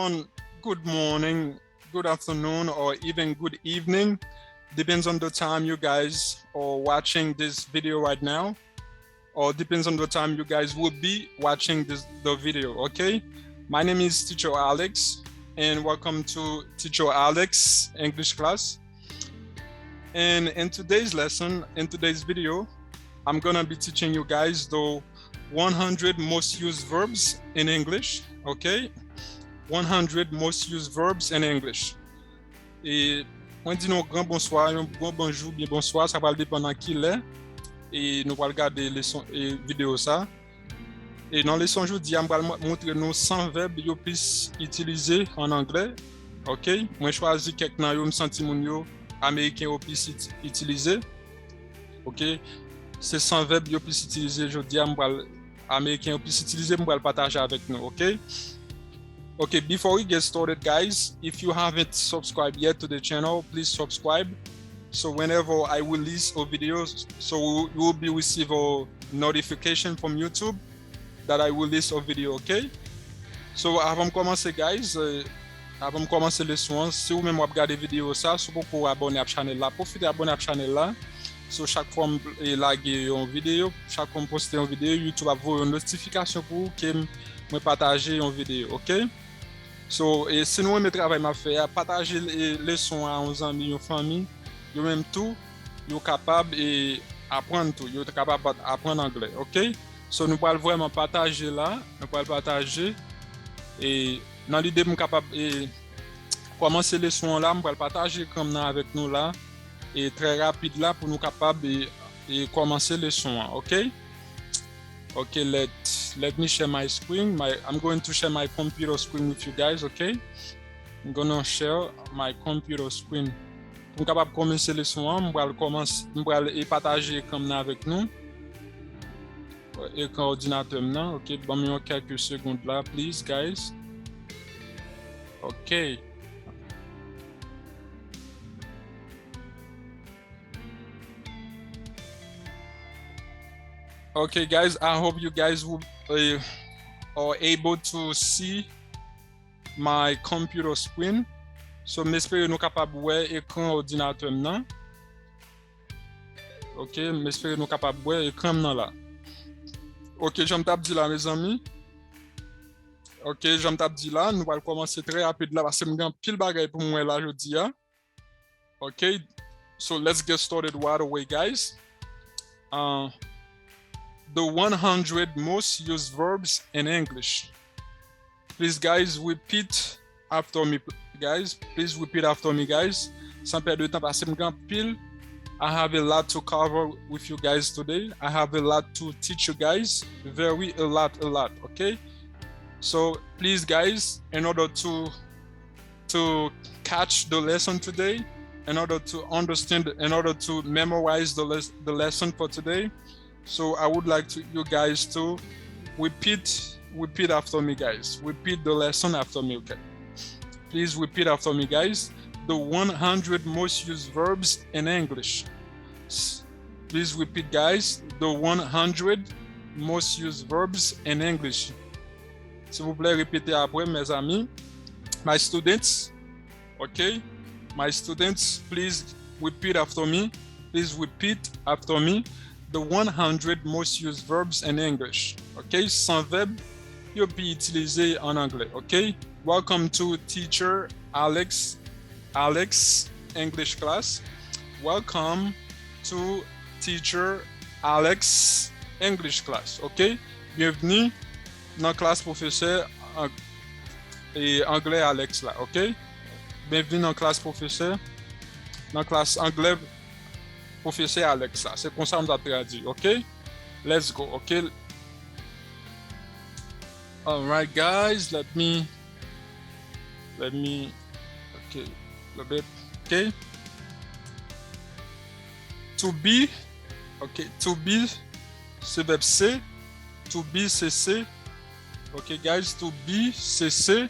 good morning, good afternoon, or even good evening. Depends on the time you guys are watching this video right now, or depends on the time you guys will be watching the video, okay? My name is Teacher Alex, and welcome to Teacher Alex English class. And in today's lesson, in today's video, I'm gonna be teaching you guys the 100 most used verbs in English, okay? 100 most used verbs in English. Et on dit non grand bonsoir, un bon bonjour, bien bonsoir, ça va dépendre qui l'est. Et nous allons regarder les vidéos ça. Et dans les leçons aujourd'hui, je vais montrer nous 100 verbes que vous puissiez utiliser en anglais. OK? Moi je choisis quelques noms que je sens américains vous puissiez utiliser. OK? Ces 100 verbes que vous puissiez utiliser aujourd'hui, américains vous puissiez utiliser, je vais le partager avec nous. OK? Okay, before we get started, guys, if you haven't subscribed yet to the channel, please subscribe. So whenever I release a video, so you will be receive a notification from YouTube that I release a video, okay? So avant de commencer, guys, avant de commencer le soin, si vous même regardez vidéo ça, si vous pouvez abonner à la chaîne là, profitez abonner à la chaîne là. So chaque fois que je une vidéo, chaque fois que je poste une vidéo, YouTube va vous une notification pour que je partage une vidéo, ok? So, et sinon, mes travail m'a fait partager les leçons à nos amis, aux familles, yo même tout, yo capable et apprendre tout, yo capable d'apprendre anglais, ok? So, nous allons vraiment partager là, nous allons partager et dans l'idée de capable et commencer les leçons là, nous allons partager comme ça avec nous là et très rapide là pour nous capable et commencer les leçons, ok? Okay, let me share my screen. I'm going to share my computer screen with you guys, okay? I'm gonna share my computer screen. Pour capable commencer le son, on va partager comme ça avec nous. Et coordinateur maintenant, ok? Bon, quelques secondes là, please, guys. Okay. Okay, guys, I hope you guys will, are able to see my computer screen. So, j'espère que nous capables de voir l'écran ordinateur maintenant. Ok, j'espère que nous capables de voir l'écran maintenant là. Ok, je me dit là, mes amis. Ok, je me dit là, nous allons commencer très rapide là parce que je pile bagaille pour moi là aujourd'hui. Ok, so let's get started right away, guys. The 100 most used verbs in English. Please, guys, repeat after me, guys. Please repeat after me, guys. Sans perdre de temps parce que pile. I have a lot to cover with you guys today. I have a lot to teach you guys. A lot, okay? So, please, guys, in order to catch the lesson today, in order to understand, in order to memorize the lesson for today, so I would like you guys to repeat after me, guys. Repeat the lesson after me, okay? Please repeat after me, guys. The 100 most used verbs in English. Please repeat, guys. The 100 most used verbs in English. S'il vous plaît, répétez après, mes amis. My students, okay? My students, please repeat after me. Please repeat after me. The 100 most used verbs in English. Okay, 100 verbes you'll be utilisés en anglais. Okay, welcome to Teacher Alex English class. Welcome to Teacher Alex English class. Okay, bienvenue dans la classe professeur et anglais Alex là. Okay, bienvenue dans la classe professeur, dans la classe anglais. Professeur Alex, c'est comme ça qu'on a traduit, ok? Let's go, ok? All right, guys, let me, okay, a little bit, okay? To be, okay, to be, c'est verbe C, to be, c'est C, okay, guys, to be, c'est C,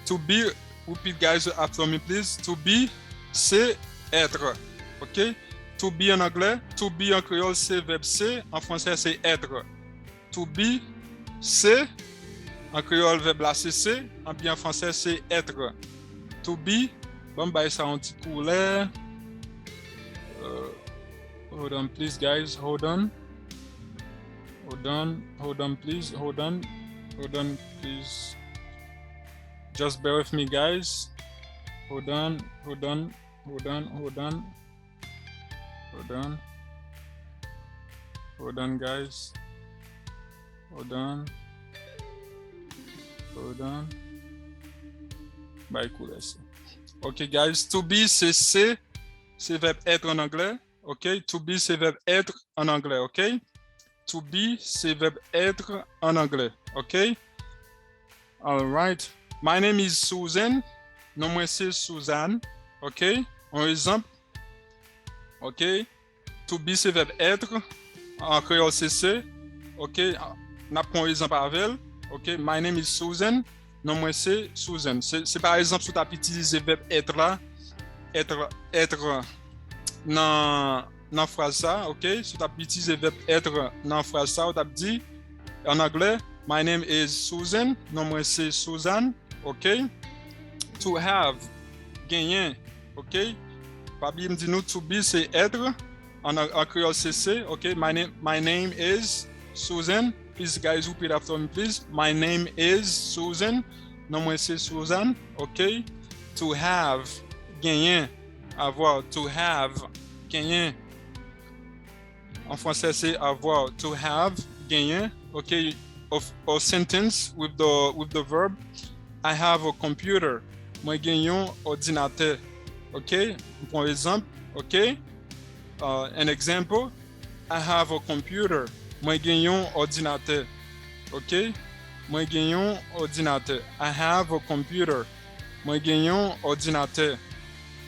to be, repeat, guys, after me, please, to be, c'est être. OK? To be en anglais, to be en créole, c'est verbe C. En français, c'est être. To be, c'est En créole, verbe là, c'est, en bien français, c'est être. To be, bon, bah, ça, un petit coup là. Hold on, please, guys, hold on. Hold on, please, hold on, please. Just bear with me, guys. Hold on, guys. Hold on. Bah, cool, OK, guys. To be, c'est verbe être en anglais. OK. To be, c'est verbe être en anglais. OK. To be, c'est verbe être en anglais. OK. All right. My name is Susan. Non, moi, c'est Suzanne. OK. Un exemple. OK. To be, c'est verbe être. En créole, c'est. OK. On prend un exemple avec. OK. My name is Susan. Non, moi, c'est Susan. C'est par exemple, si tu as utilisé le verbe être là. Être dans la phrase ça. OK. Si tu as utilisé le verbe être dans la phrase ça, tu as dit en anglais, my name is Susan. Non, moi, c'est Suzanne. OK. To have, gagner. OK. Papi me dit nous, to be, c'est être. En créole, c'est. OK. My name is Susan. Please, guys, repeat after me, please. My name is Susan. Non, moi, c'est Suzanne. OK. To have, gagner. Avoir. To have, gagner. En français, c'est avoir. To have, gagner. OK. A sentence with the verb. I have a computer. Moi, gagne un ordinateur. OK. Pour exemple. OK. An example. I have a computer. Moi, gagne un ordinateur. OK. Moi, gagne un ordinateur. I have a computer. Moi, gagne un ordinateur.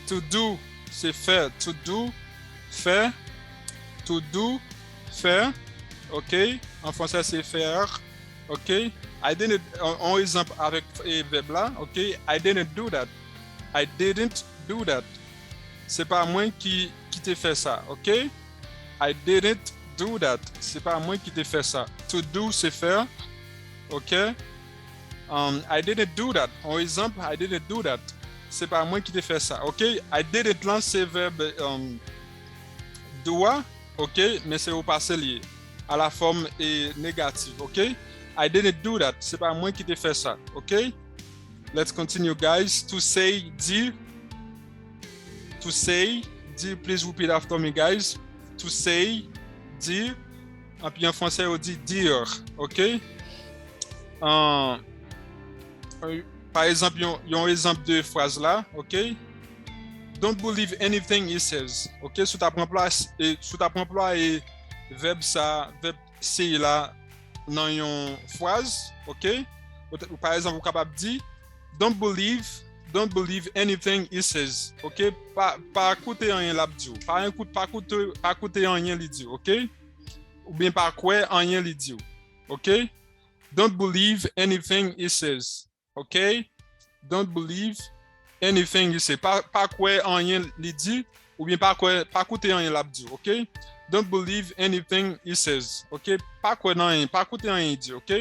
To do, c'est faire. To do, faire. To do, faire. OK. En français, c'est faire. OK. I didn't, en exemple avec le verbe là. OK. I didn't do that. I didn't do that. C'est pas moi qui t'ai fait ça. OK. I didn't do that. C'est pas moi qui t'ai fait ça. To do, c'est faire. OK. I didn't do that. En exemple, I didn't do that. C'est pas moi qui t'ai fait ça. OK. I didn't là, c'est verbe doit. OK. Mais c'est au passé lié. À la forme négative. OK. I didn't do that. C'est pas moi qui t'ai fait ça. OK. Let's continue, guys. To say, dire. To say, dire. Please repeat after me, guys. To say, dire. Et puis en français, on dit dire. OK. Par exemple, il y a un exemple de phrase là. OK. Don't believe anything he says. OK. Sous ta place et verbe ça, verbe c'est là dans une phrase. OK. Par exemple, vous êtes capable de dire don't believe anything he says. OK. Pas écouter rien là dit. Pas écouter rien lui dit. OK. Ou bien pas quoi rien lui dit. OK. Don't believe anything he says. OK. Don't believe anything he says. Pas quoi rien lui dit ou bien pas écouter rien là dit. OK. Don't believe anything he says. OK. Pas écouter rien dit. OK.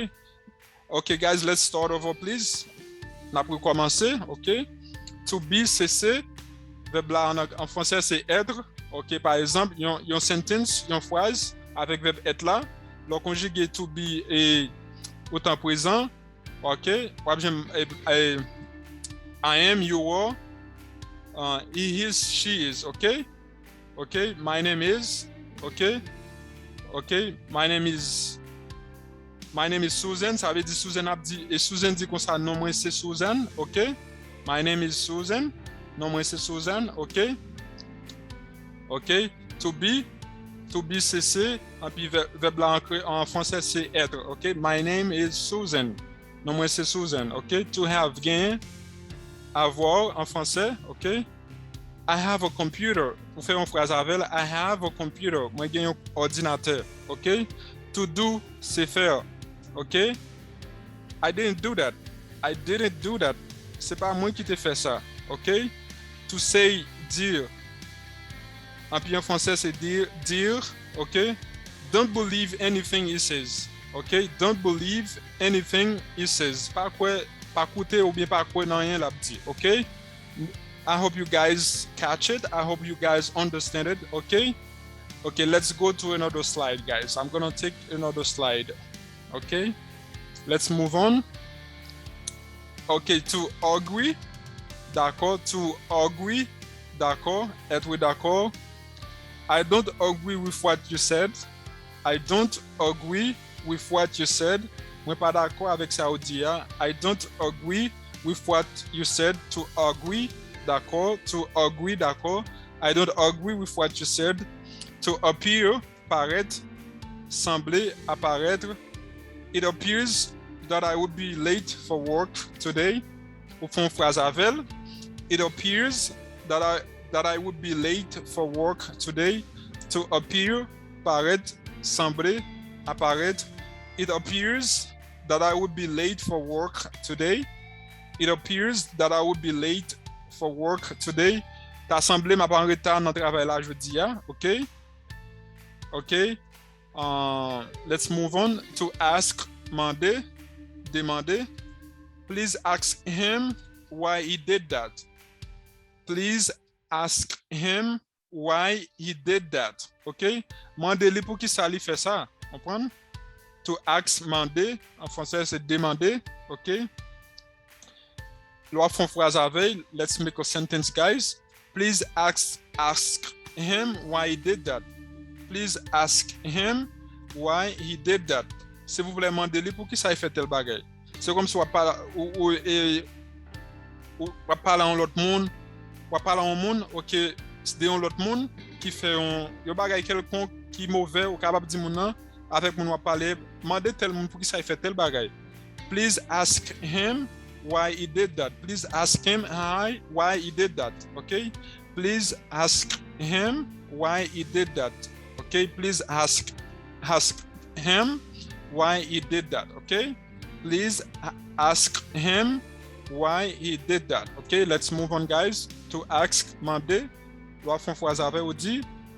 OK, guys, let's start over, please. On a pour commencer. OK. To be, c'est. Verbe là en français, c'est être. OK. Par exemple, il y a une sentence, il y a une phrase avec verbe être là. Le conjugué to be est au temps présent. OK. I am, you are. He is, she is. OK. OK. My name is. OK. OK. My name is Susan. Ça veut dire Susan a dit. Et Susan dit comme ça. Non, moi c'est Susan. OK. My name is Susan. Non, moi c'est Susan. OK. OK. To be, c'est. Et puis verbe là en français c'est être. OK. My name is Susan. Non, moi c'est Susan. OK. To have, gain. Avoir en français. OK. I have a computer. Pour faire une phrase avec, I have a computer. Moi j'ai un ordinateur. OK. To do, c'est faire. OK. I didn't do that. C'est pas moi qui t'ai fait ça. OK. To say, dire. En puis en français c'est dire. OK. Don't believe anything he says. Okay, don't believe anything he says. Pas écouter ou bien pas quoi nan rien l'a dit. Okay, I hope you guys catch it. I hope you guys understand it. Okay, let's go to another slide, guys. I'm gonna take another slide. Okay, let's move on. Okay, to agree, d'accord, to agree, d'accord, être d'accord. I don't agree with what you said. I don't agree with what you said. Moi pas d'accord avec ça ou dit. I don't agree with what you said. To agree, d'accord, to agree, d'accord. I don't agree with what you said. To appear, paraître, sembler, apparaître. It appears that I would be late for work today. Ou font phrase avec. It appears that I would be late for work today. To appear, paraître, sembler, apparaître. It appears that I would be late for work today. It appears that I would be late for work today. T'as semblé m'a pas en retard dans le travail là jeudi, okay? Okay. Let's move on to ask, demander. Please ask him why he did that. Please ask him why he did that. Okay? Mandez-lui pour qui ça lui fait ça. Comprendre? To ask, demander. En français, c'est demander. Okay? L'on fait une phrase avec. Let's make a sentence, guys. Please ask him why he did that. Please ask him why he did that. Si vous voulez demander pour qui ça fait tel bagay. C'est comme si on parle à un autre monde, on parle à un monde, ok, c'est un autre monde qui fait un bagay quelconque qui est mauvais ou capable de dire mon avec mon parler, demander tel monde pour qui ça fait tel bagay. Please ask him why he did that. Please ask him why he did that. Okay? Please ask him why he did that. Okay? Please ask him why he did that. Okay? Please ask him why he did that. Okay? Let's move on, guys. To ask, demander.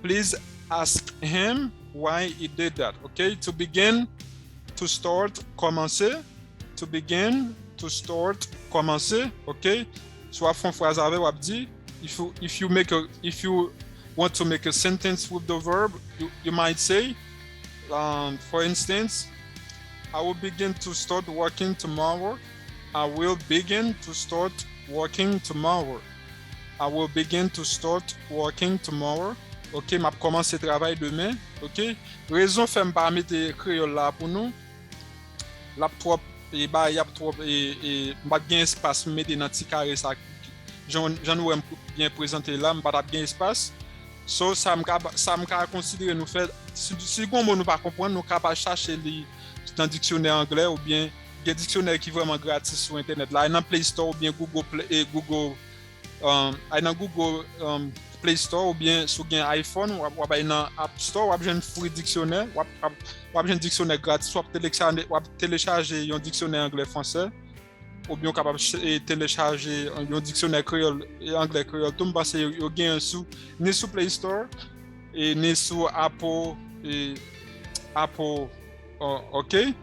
Please ask him why he did that. Okay? To begin, to start, commencer. To begin, to start, commencer. Okay? Soit font phrase avec ou dit. If you want to make a sentence with the verb, you might say, for instance, I will begin to start working tomorrow. I will begin to start working tomorrow. I will begin to start working tomorrow. Ok, m'a commencé travail demain. Ok, raison fait m'pas mettre créole là pour nous. La trop et bah y a trop et m'pas bien espace mettre dans petit carré ça. J'en ouais bien présenté là, m'pas bien espace. So ça me considérer nous faire si on nous pas comprendre nous capable chercher les dans dictionnaire anglais ou bien des dictionnaires qui vraiment gratis sur internet là dans Play Store ou bien Google Play Store ou bien sur un iPhone ou dans App Store ou un free dictionnaire ou un dictionnaire gratis soit télécharger un dictionnaire anglais français ou bien capable télécharger un dictionnaire créole et anglais créole tout parce que yo gain sous ni sur Play Store et ni sur Apple okay.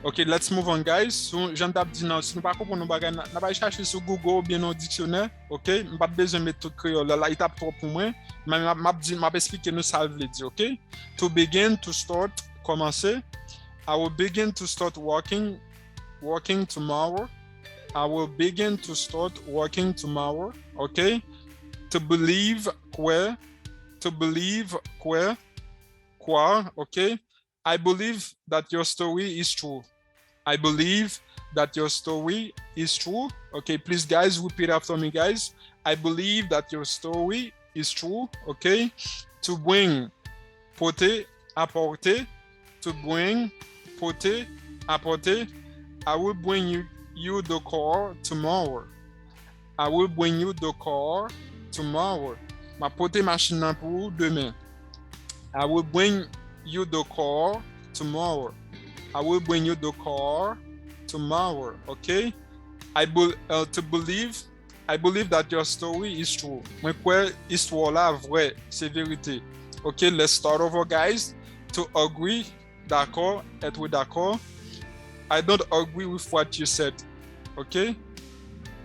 Okay, let's move on, guys. So, j'en t'ai dit non, si nous pas comprendre nos bagages, n'a pas chercher sur Google ou bien dans le dictionnaire, okay? Pas besoin de mettre tout créole là, il tape trop pour moi, mais m'a expliquer nous ça veut dire, okay? To begin, to start, commencer. I will begin to start working tomorrow. I will begin to start working tomorrow, okay? To believe, quoi, okay? I believe that your story is true. I believe that your story is true. Okay, please, guys, repeat after me, guys. I believe that your story is true. Okay, to bring, porter, apporter. To bring, porter, apporter. I will bring you the car tomorrow. I will bring you the car tomorrow. Ma porter machine pour demain. I will bring you the car tomorrow. I will bring you the car tomorrow. Okay? I believe that your story is true. Moi quoi histoire là vrai, c'est vérité. Okay, let's start over, guys. To agree, d'accord, être d'accord. I don't agree with what you said. OK?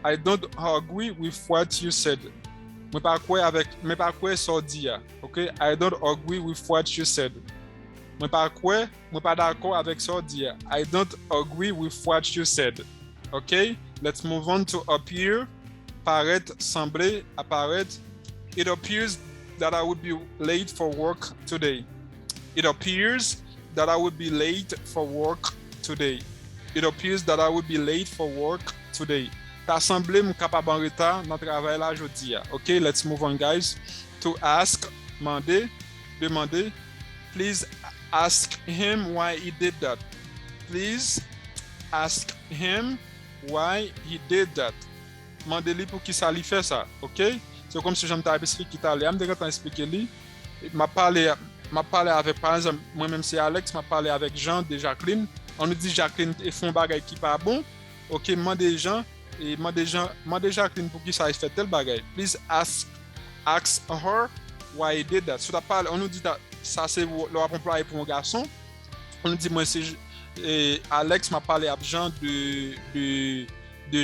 I don't agree with what you said. Mais pas quoi ça dit. OK? I don't agree with what you said. Mais pas d'accord avec ça dit. I don't agree with what you said. OK? Let's move on to appear. Paraître, sembler, apparaître. It appears that I would be late for work today. It appears that I would be late for work today. It appears that I would be late for work today. T'as semblé me capable en retard dans le travail là aujourd'hui. OK, let's move on, guys. To ask, demander. Please ask him why he did that. Please ask him why he did that. Mandez-lui pour qui ça lui fait ça. OK? C'est comme si je m'avais expliqué tout à l'heure. Je vais expliquer lui. m'a parlé avec, par exemple, moi-même c'est Alex, m'a parlé avec Jean de Jacqueline. On nous dit Jacqueline et font bagay qui pas bon. OK, demandez Jacqueline pour qui ça fait tel bagay. Please ask her why he did that. So, on nous dit ça c'est le employé pour un garçon. On nous dit moi c'est Alex m'a parlé avec Jean de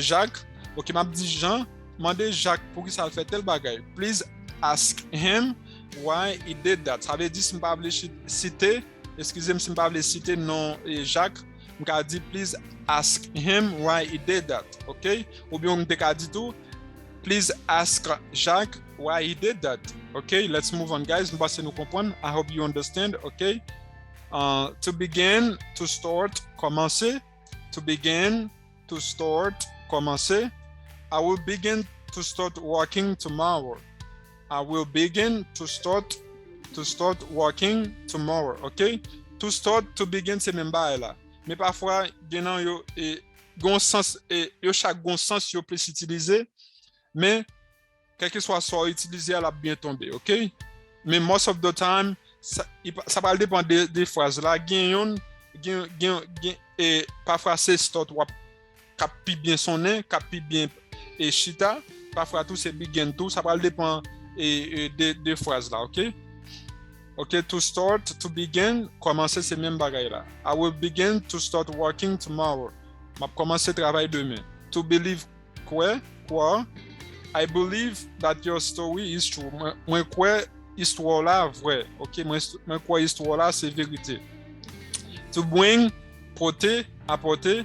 Jacques. OK, m'a dit Jean, demandez Jacques pour qui ça fait tel bagay. Please ask him why he did that. Ça veut dire si je ne peux pas citer, excusez-moi si je ne peux pas citer non Jacques, je vais dire please ask him why he did that. OK? Ou bien on peut dire tout, please ask Jacques why he did that. OK? Let's move on, guys. Nous passons nous comprendre. I hope you understand. OK? To begin, to start, commencer. To begin, to start, commencer. I will begin to start working tomorrow. I will begin to start working tomorrow. OK? To start, to begin, c'est même pas là. Mais parfois, gagnant yo gon sens yo chaque gon sens yo peut s'utiliser, mais quel que soit utilisé, elle a bien tombé. OK? Mais most of the time, ça va dépendre des phrases là. Et parfois c'est start ou capi bien son nom, capi bien et chita. Parfois tout c'est begin tout, ça va dépendre des phrases là. OK? OK, to start, to begin, commencer ces mêmes bagailles là. I will begin to start working tomorrow. M'a commencer travail demain. To believe quoi? I believe that your story is true. Moi quoi histoire là vrai. OK, moi quoi histoire là c'est vérité. To bring, porter, apporter.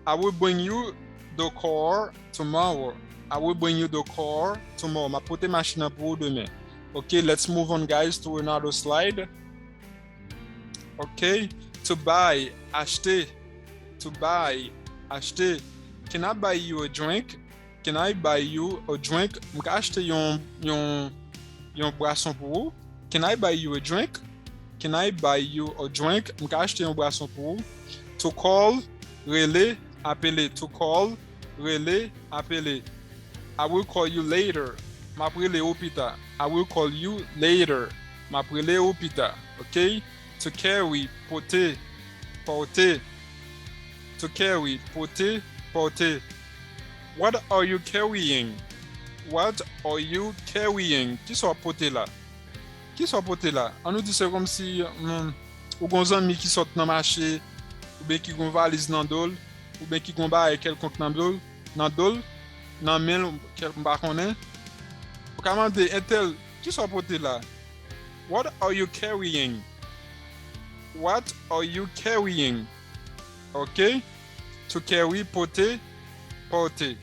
I will bring you the car tomorrow. I will bring you the car tomorrow. M'a porter machine pour demain. Okay, let's move on, guys, to another slide. Okay, to buy, acheter. To buy, acheter. Can I buy you a drink? Can I buy you a drink? M'ka acheter yon boisson pour vous? Can I buy you a drink? Can I buy you a drink? M'ka acheter yon boisson pour vous? To call, relais, appeler. To call, relais, appeler. I will call you later. M'appelle au pita. I will call you later. M'appelle au pita. OK? To carry, porter. To carry, porter. What are you carrying? What are you carrying? Qui soit porter là? On nous dit c'est comme si ou gon zanmi qui sort dans marché, ou bien qui gon valise dans dol, ou bien qui gon ba quelconque dans dol, dans mail quelqu'un ba connaît. Comment dire Intel qui sont portés là? What are you carrying? What are you carrying? OK? To carry, porter. OK?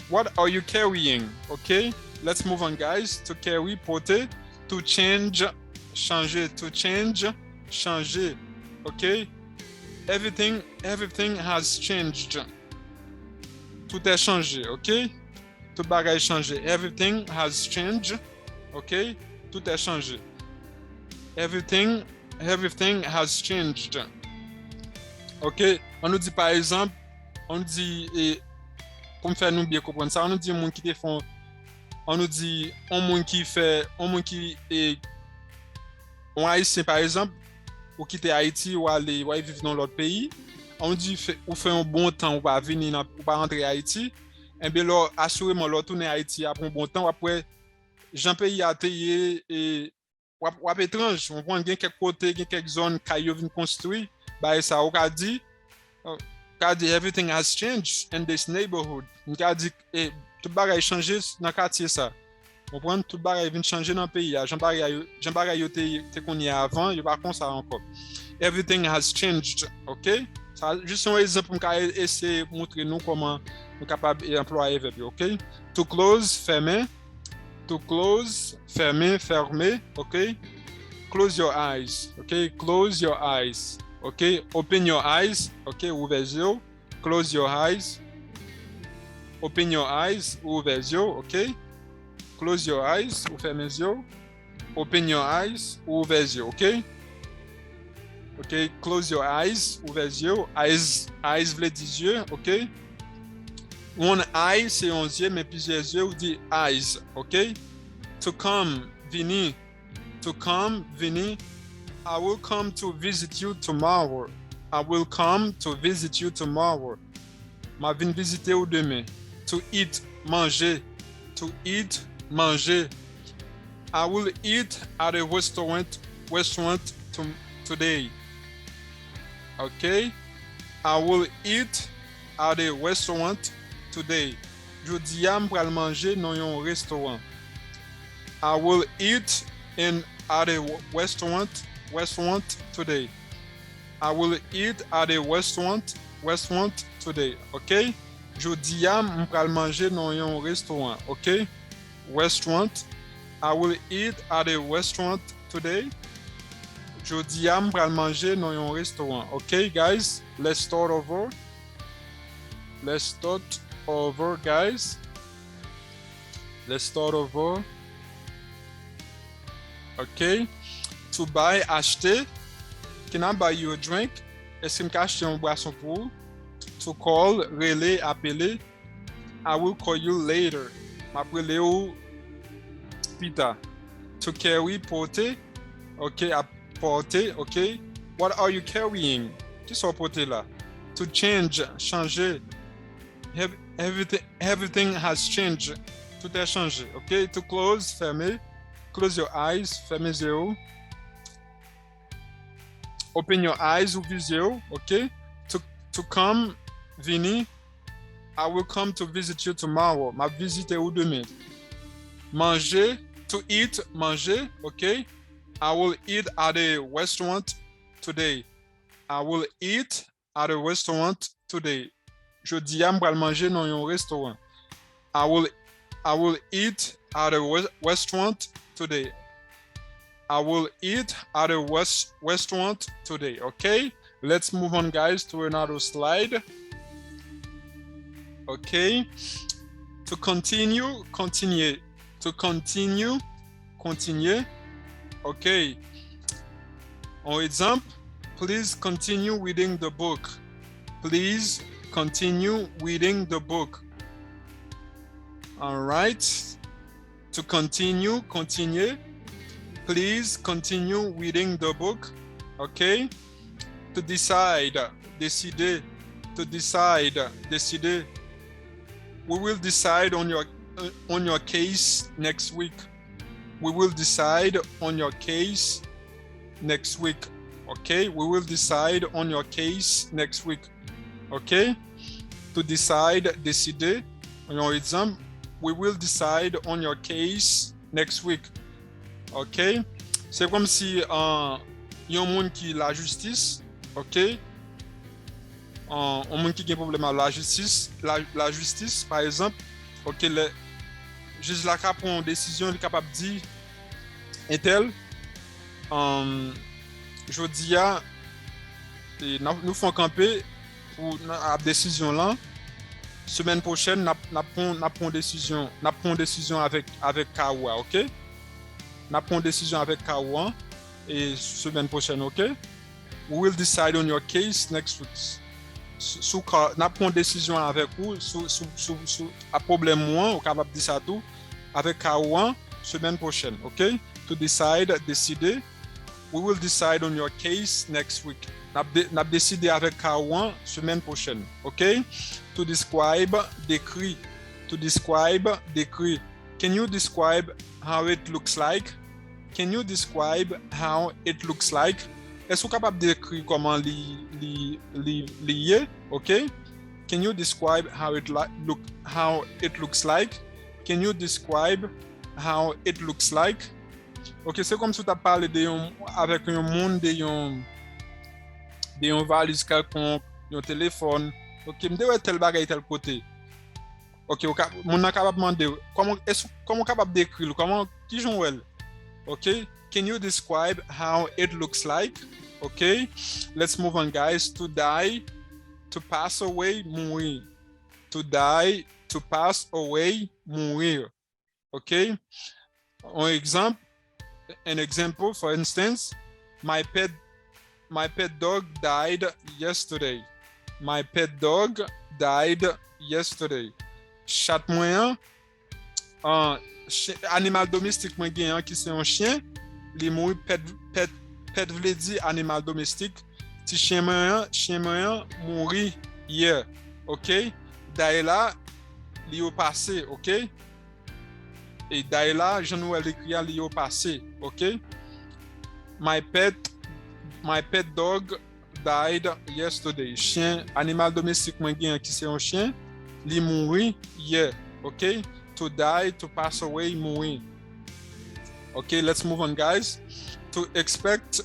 What are you carrying? OK? Let's move on, guys. To carry, porter. To change, changer. To change, changer. OK? Everything has changed. Tout est changé. OK? Tout bagay changé. Everything has changed. OK? Tout est changé. Everything has changed. OK? On nous dit par exemple, on nous dit, pour me faire nous bien comprendre ça, on nous dit monde qui te font, on nous dit un monde qui on haïtien par exemple, ou quitter Haïti ou aller vivre dans l'autre pays, on dit ou fait un bon temps ou pas venir ou pas rentrer à Haïti. Et bien là, assurément, là, tourner à Haïti après un bon temps, après, Jean pays a payé et wap étrange, on prend quelques côtés, quelques zones qui viennent construire, bah ça on a dit everything has changed in this neighborhood. On a dit tout bagay changé dans quartier ça. On prend tout bagay vient changer dans le pays. Jean bagay te connait avant, il pas comme ça encore. Everything has changed, OK? Ça juste un exemple pour essayer montrer nous comment nous capable employer verbe, OK? To close, fermer. To close, fermer, fermer, OK? Close your eyes, OK? Close your eyes, OK? Open your eyes, OK? Ouvrez les yeux. Close your eyes. Open your eyes, ouvrez les yeux, OK? Close your eyes, ou fermez les yeux. Open your eyes, ouvrez les yeux, OK? OK? Close your eyes, ouvrez les yeux. Eyes veut dire yeux, OK? One eye, c'est un yeux, mais plusieurs yeux, on dit eyes, OK? To come, venir. To come, venir. I will come to visit you tomorrow. I will come to visit you tomorrow. Ma vin visiter ou demain. To eat, manger. To eat, manger. I will eat at a restaurant today. OK? I will eat at a restaurant today. Jodi a m'pral manger dans un restaurant. I will eat at a restaurant today. I will eat at a restaurant today. OK? Jodi a m'pral manger dans un restaurant. OK? Restaurant. I will eat at a restaurant today. Jodi a m'pral manger dans un restaurant. OK, guys? Let's start over. Let's start over, guys. Let's start over. OK. To buy, acheter. Can I buy you a drink? Est-ce que je peux acheter une boisson pour vous? To call, relay, appeler. I will call you later. M'appelle ou pita. To carry, porter. OK, porter. OK. What are you carrying? Qu'est-ce que vous portez là? To change, changer. Everything has changed. Tout a changé. OK. To close, fermer. Close your eyes, fermez les yeux. Open your eyes, ouvrez les yeux. OK. To come, venir. I will come to visit you tomorrow. Ma visite ou demain. Manger, to eat, manger. OK. I will eat at a restaurant today. I will eat at a restaurant today. Jeudi a m'pral manger dans un restaurant. I will eat at a restaurant today. I will eat at a restaurant today. Okay? Let's move on, guys, to another slide. Okay? To continue, continue. To continue, continue. Okay. For example, please continue reading the book. Please continue reading the book. All right. To continue, continue. Please continue reading the book. Okay. To decide, décider. To decide, décider. We will decide on your case next week. We will decide on your case next week. Okay. We will decide on your case next week. Okay. To decide, décider. On your exam, we will decide on your case next week. OK? C'est comme si y a un monde qui la justice, OK? Un monde qui a un problème avec la justice, par exemple, OK, le juge la cap prend une décision, il est capable de dire intel jodi a nous font camper pour la décision là. Semaine prochaine, n'a prend décision avec Kawa, OK? N'a prend décision avec Kawa et semaine prochaine, OK? We will decide on your case next week. N'a prend décision avec vous sous à problème moins, on capable de dire ça tout avec Kawa semaine prochaine, OK? To decide, décider. We will decide on your case next week. N'a décidé avec Kawa semaine prochaine, OK? To describe, décrit. To describe, décrit. Can you describe how it looks like? Can you describe how it looks like? Est-ce que vous êtes capable d'écrire comment lié? OK? Can you describe how it looks like? Can you describe how it looks like? OK, c'est comme si tu as parlé avec un monde de valise quelconque, un téléphone. OK, me dire tel bagay tel côté. OK, mon capable demander comment capable d'écrire, comment qui joue elle? OK? Can you describe how it looks like? OK? Let's move on, guys. To die, to pass away, mourir. To die, to pass away, mourir. OK? An example, for instance, my pet dog died yesterday. My pet dog died yesterday. Chat moyen, animal domestique moi gen qui c'est un chien, li mouri pet vle di animal domestique. Ti chien moyen mouri hier. OK? Daïla li au passé, OK? Et Daïla, je nous ai écrit li au passé, OK? My pet dog died yesterday. Chien, animal domestique moi gen qui c'est un chien, li mouri hier, OK? To die, to pass away, mourir. OK, let's move on, guys. To expect,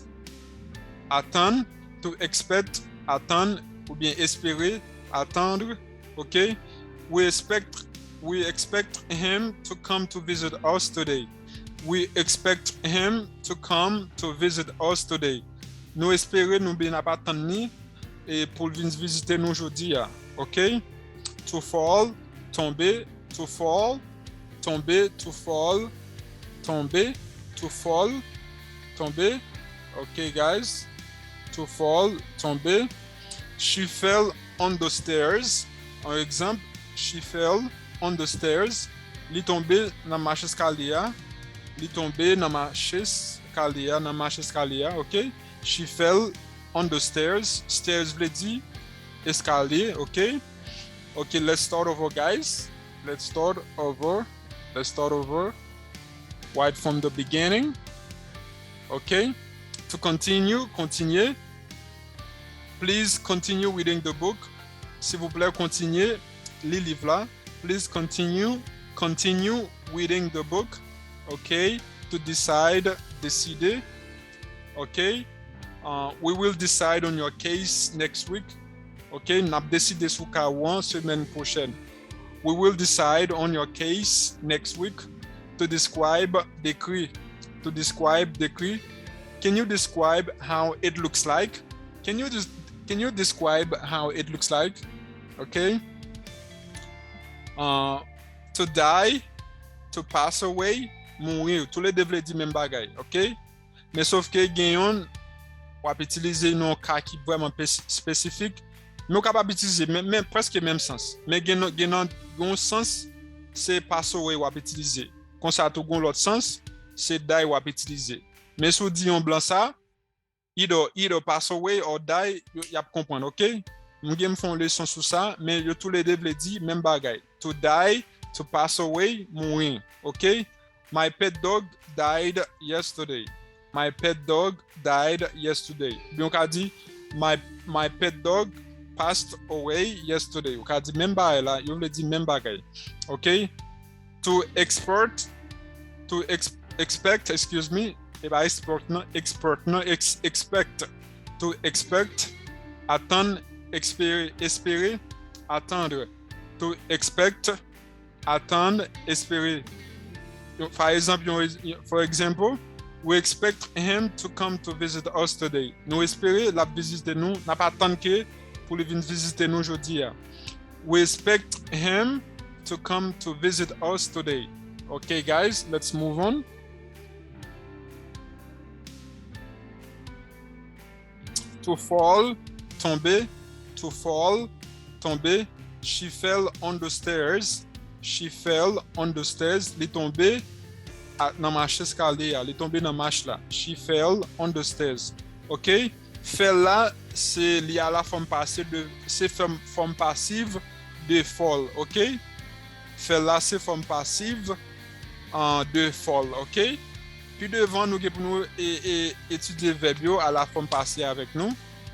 attendre. To expect, attendre, ou bien espérer, attendre. OK? We expect him to come to visit us today. We expect him to come to visit us today. Nous espérons nous bien attendre ni et pour venir visiter nous aujourd'hui. OK? To fall, tomber. To fall, tomber, to fall, tomber, to fall, tomber. Okay, guys. To fall, tomber. She fell on the stairs. Un exemple, she fell on the stairs. Li tombe dans marche escalier. Li tombe dans marche escalier, OK? She fell on the stairs. Stairs veut dire escalier, OK? Okay, let's start over, guys. Let's start over right from the beginning. Okay, to continue. Please continue reading the book. S'il vous plaît, continuez les livres là. Please continue reading the book. Okay, to décider. Okay, we will decide on your case next week. Okay, n'a décidé sur cas semaine prochaine. We will decide on your case next week. To describe, décrit. Can you describe how it looks like? Can you describe how it looks like? Okay. To die, to pass away, mourir. Tous les deux veulent dire même bagay. OK? Mais sauf que gagnons, on va utiliser un cas qui est vraiment spécifique. Mais on est capable d'utiliser même presque le même sens. Mais un sens, c'est pass away ou utiliser. Quand ça a l'autre sens, c'est die ou utiliser. Mais si on dit en blanc ça, either pass away or die, y a comprendre, OK? Nous game font leçon sur ça, mais tous les deux veulent dire même bagay. To die, to pass away, mourir. OK? My pet dog died yesterday. My pet dog died yesterday. Bien on dit my pet dog passed away yesterday. On dit même bagay là, yo veut dire même bagay. OK? To expect, excuse me. Et bah expect. To expect, attendre, espérer, attendre. To expect, attendre, espérer. For example, we expect him to come to visit us today. Nous espérons la visite de nous, n'a pas attendre que pour venir visiter nous aujourd'hui. We expect him to come to visit us today. Okay, guys, let's move on. To fall, tomber. To fall, tomber. She fell on the stairs. She fell on the stairs. Li tombe dans marche escalier. Li tombe dans marche là. She fell on the stairs. OK? Fell là, c'est lié à la forme passive de fall. OK? Fell là, c'est forme passive de fall. OK? Puis devant, nous pour nous étudier verbe yo à la forme passée avec nous.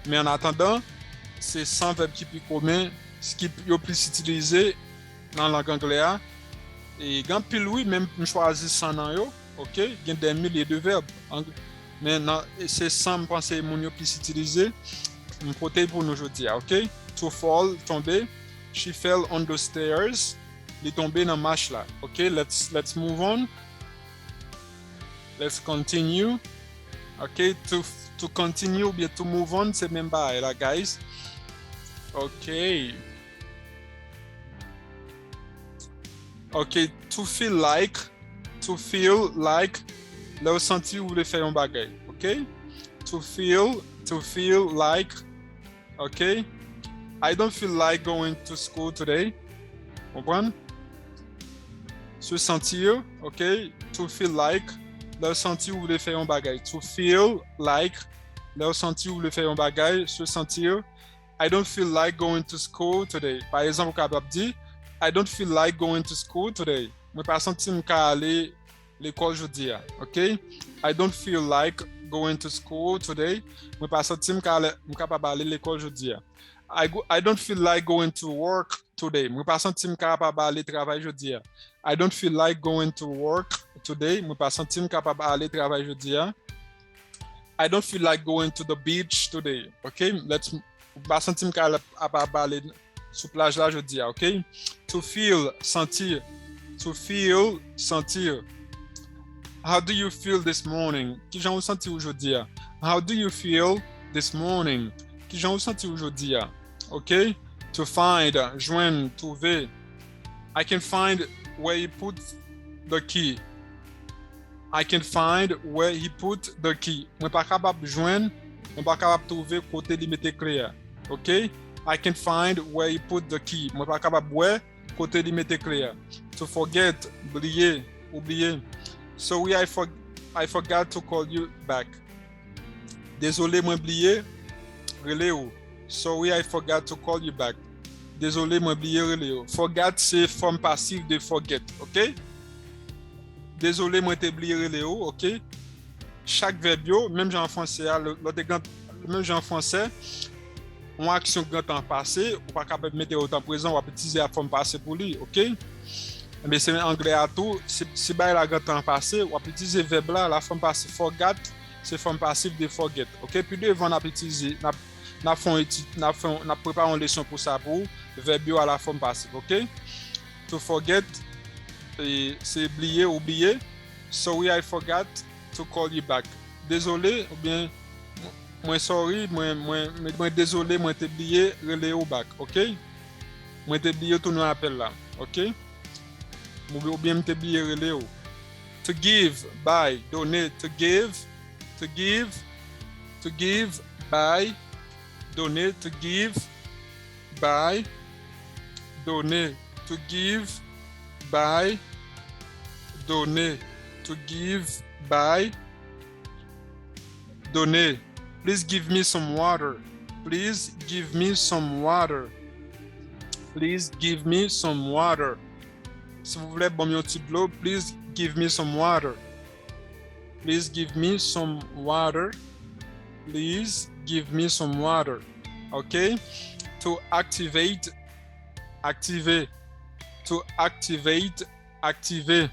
Mais en attendant, c'est 100 verbes qui plus commun, ce qui est plus utilisé dans la langue anglaise. Et quand pile oui, même choisir 100 dans yo, ok, il y a des milliers de verbes. Mais c'est 100 penser mon yo plus utilisé. On protège pour nous aujourd'hui, ok? To fall, tomber. She fell on the stairs. Il est tombé dans la marche là. Ok, let's move on. Let's continue. Ok, to continue ou bien to move on, c'est même pas là, guys. Ok. Ok, to feel like. Là, senti ou voulez faire un bagay. Ok? To feel like. Ok? I don't feel like going to school today. Comprendre? Se sentir, ok? To feel like. Là, sentir ou voulez faire un bagay. To feel like. Là, sentir ou voulez faire un bagay. Se sentir. I don't feel like going to school today. Par exemple, capable dire, I don't feel like going to school today. Moi, pas sentir m'ka aller l'école aujourd'hui. Ok? I don't feel like going to school today. Moi, pas sentir m'ka pas aller l'école aujourd'hui. I don't feel like going to work today. Moi, pas sentir m'ka pas aller travailler aujourd'hui. I don't feel like going to work today. Moi, pas sentir m'ka pas aller travailler aujourd'hui. I don't feel like going to the beach today. Okay? Pas sentir m'ka pas aller sur plage là aujourd'hui. Okay? To feel, sentir. To feel, sentir. How do you feel this morning? Qui j'en ressenti aujourd'hui? How do you feel this morning? Qui j'en ressenti aujourd'hui? Ok? To find, joindre, trouver. I can find where he put the key. I can find where he put the key. Moi pas capable joindre, moi pas capable trouver côté li mette clé. Ok? I can find where he put the key. Moi pas capable where côté li mette clé. To forget, oublier. Sorry, I forgot to call you back. Désolé, moi oublié, relé ou. Sorry, I forgot to call you back. Désolé, moi oublié, relé ou. Forget, c'est forme passive de forget, ok? Désolé, moi t'ai oublié, relé ou, ok? Chaque verbe, même en français, même en français, on a action grand temps passé, ou pas capable de mettre au temps présent, on va utiliser la forme passée pour lui, ok? Mais c'est en anglais à tout, si la grand temps passé, on va utiliser le verbe là, la forme passive forget, c'est forme passive de forget. OK, puis devant on a utilisé n'a préparé une leçon pour ça pour verbe à la forme passive, OK? To forget c'est oublier. Sorry I forgot to call you back. Désolé ou bien moi sorry, moi désolé, moi t'ai oublié relé au back, OK? Moi t'ai oublié tout nous appel là, OK? Ou bien m'te oublié relé ou. To give, buy, donner, to give, buy, donner, to give, buy, donner, to give, buy, donner, to give, buy, donner. Please give me some water. Please give me some water. Please give me some water. Si vous voulez bon un petit de l'eau, please give me some water. Please give me some water. Please give me some water. Okay? To activate, activer. To activate, activer.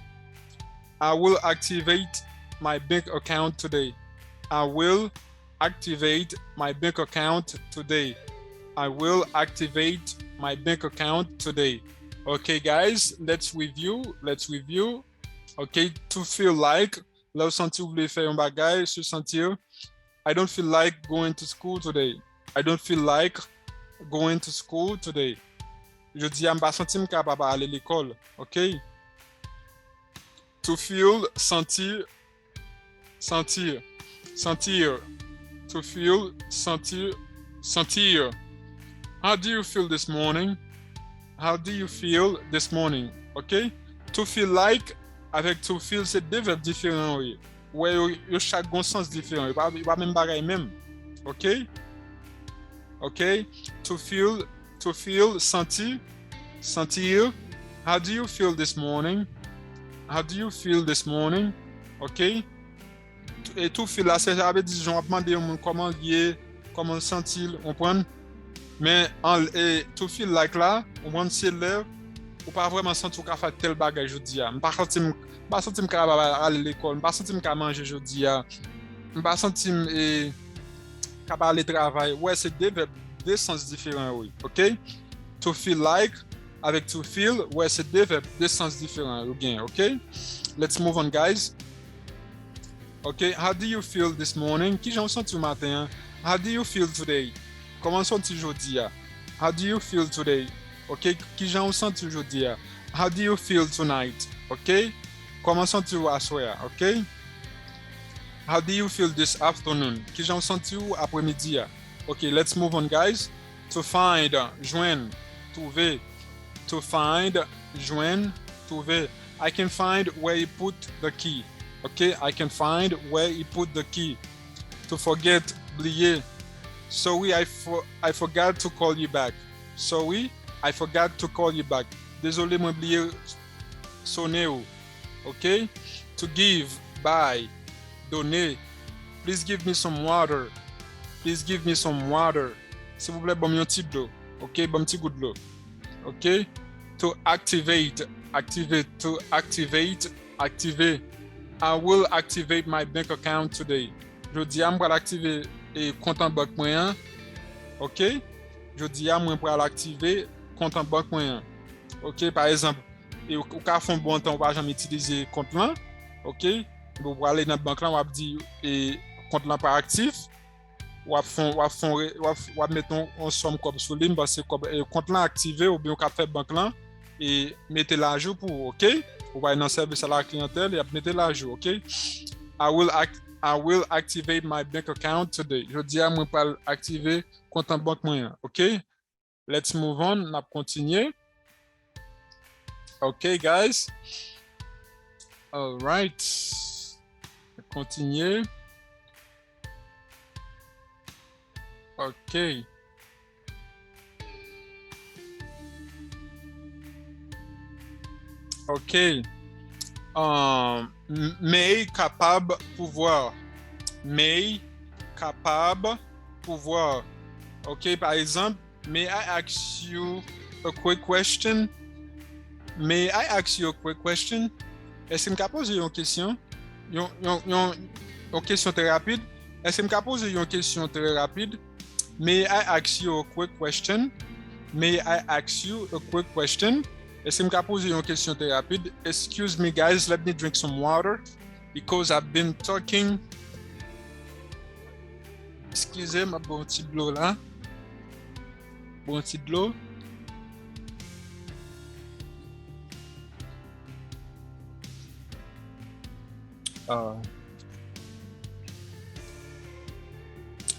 I will activate my bank account today. I will activate my bank account today. I will activate my bank account today. Okay, guys, let's review. Okay, to feel like. Là, où sentir vous voulez faire un bagage, se sentir. I don't feel like going to school today. I don't feel like going to school today. Je dis, je ne pas sentir capable d'aller à l'école. Okay? To feel, sentir. To feel, sentir. How do you feel this morning? How do you feel this morning? OK? To feel like, avec to feel, c'est deux verbes différents. Oui. Ouais, yo chaque bon sens différent. Il pas même bagaille même. OK? OK? To feel, sentir. How do you feel this morning? How do you feel this morning? OK? Et tout feel là, c'est j'avais dit, j'en demandé au monde comment lier, comment sentir, on prend. Mais tout feel like là, on prend ses lèvres, ou pas vraiment sentir qu'on fait tel bagage aujourd'hui. Je pas sentir que aller à l'école, je pas sentir que manger aujourd'hui. Je pas sentir que aller travailler. Ouais, c'est deux sens différents, oui. OK? To feel like avec to feel, ouais, c'est deux sens différents, bien, OK? Let's move on, guys. OK, how do you feel this morning? Qui j'en sens ce matin? How do you feel today? Comment sens-tu aujourd'hui? How do you feel today? OK, qui j'en sens aujourd'hui? How do you feel tonight? OK? Comment sens-tu à soir? OK? How do you feel this afternoon? Qui j'en sens-tu après-midi? OK, let's move on, guys. To find, joindre, trouver. To find, joindre, trouver. I can find where you put the key. Okay, I can find where he put the key. To forget, oublier. Sorry, I forgot to call you back. Sorry, I forgot to call you back. Désolé, moi oublié sonner. Okay? To give, buy, donner. Please give me some water. Please give me some water. S'il vous plaît, bon un petit d'eau. Okay, bon petit goût de l'eau. Okay? To activate, activate. To activate, activer. I will activate my bank account today. Je dis à moi l'activer et compte en banque moyen. OK? Je dis à moi pour l'activer compte en banque moyen. OK, par exemple, et au cas fond bon temps on va jamais utiliser compte là. OK? Vous pour aller dans la banque là on va dire et compte là pas actif. Ou mettons en somme comme sur ligne parce que compte là activé ou bien on va faire banque là et mettez l'argent pour OK? Vous va dans le service à la clientèle et mettez l'argent, OK? I will activate my bank account today. Je dis à moi pas activer compte en banque moyen, OK? Let's move on, on va continuer. OK, guys? All right. Continuer. OK. OK. Mais capable, pouvoir. Mais capable, pouvoir. OK, par exemple, may I ask you a quick question? May I ask you a quick question? Est-ce que je peux poser une question? Une question très rapide? Est-ce que je peux poser une question très rapide? May I ask you a quick question? May I ask you a quick question? Est-ce que je peux poser une question très rapide? Excuse me, guys, let me drink some water because I've been talking. Excusez-moi, bon petit de l'eau là. Bon petit de l'eau.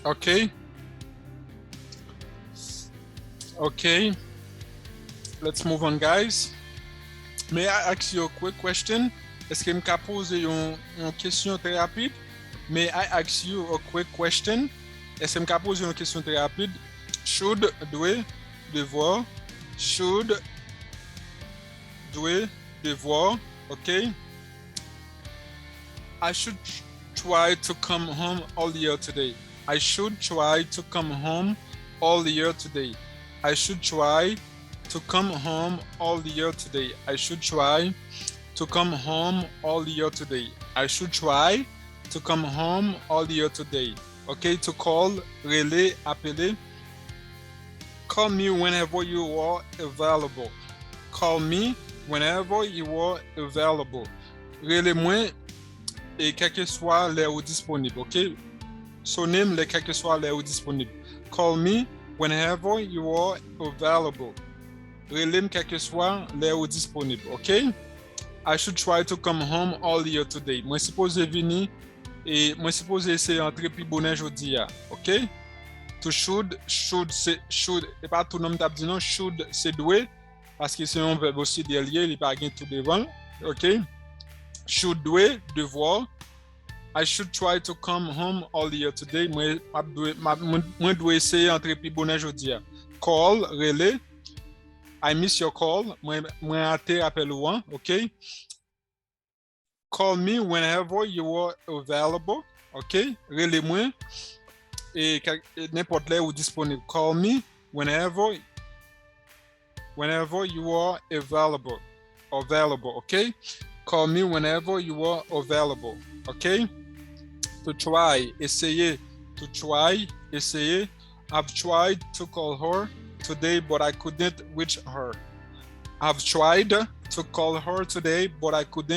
Okay. Okay. Let's move on, guys. May I ask you a quick question? Est-ce que je peux poser une question très rapide? May I ask you a quick question? Est-ce que je peux poser une question très rapide? Should, doit, devoir. Should, doit, devoir. Okay. I should try to come home earlier today. I should try to come home earlier today. I should try to come home earlier today. I should try to come home earlier today. I should try to come home earlier today. Okay, to call, relay, appeler. Call me whenever you are available. Call me whenever you are available. Relais-moi et quel que soit l'heure où disponible, ok? Sonnez-moi quel que soit l'heure où disponible. Call me whenever you are available. Relais-moi quel que soit l'heure où disponible, ok? I should try to come home earlier today. Moi supposé venir et moi supposé essayer entrer plus bonne aujourd'hui, ok? To should c'est should et pas tout nom t'a dit non, should c'est doué parce que c'est un verbe aussi derrière, il pas gain tout devant, ok? Should doué, devoir. I should try to come home earlier today. Moi dois essayer entrer plus bonne aujourd'hui. Call, relais. I miss your call. Moi raté appel ou, ok? Call me whenever you are available. OK? Relez-moi et n'importe là où disponible. Call me whenever you are available. OK? Call me whenever you are available. OK? To try, essayer. To try, essayer. I've tried to call her today, but I couldn't reach her. I've tried to call her today, but I could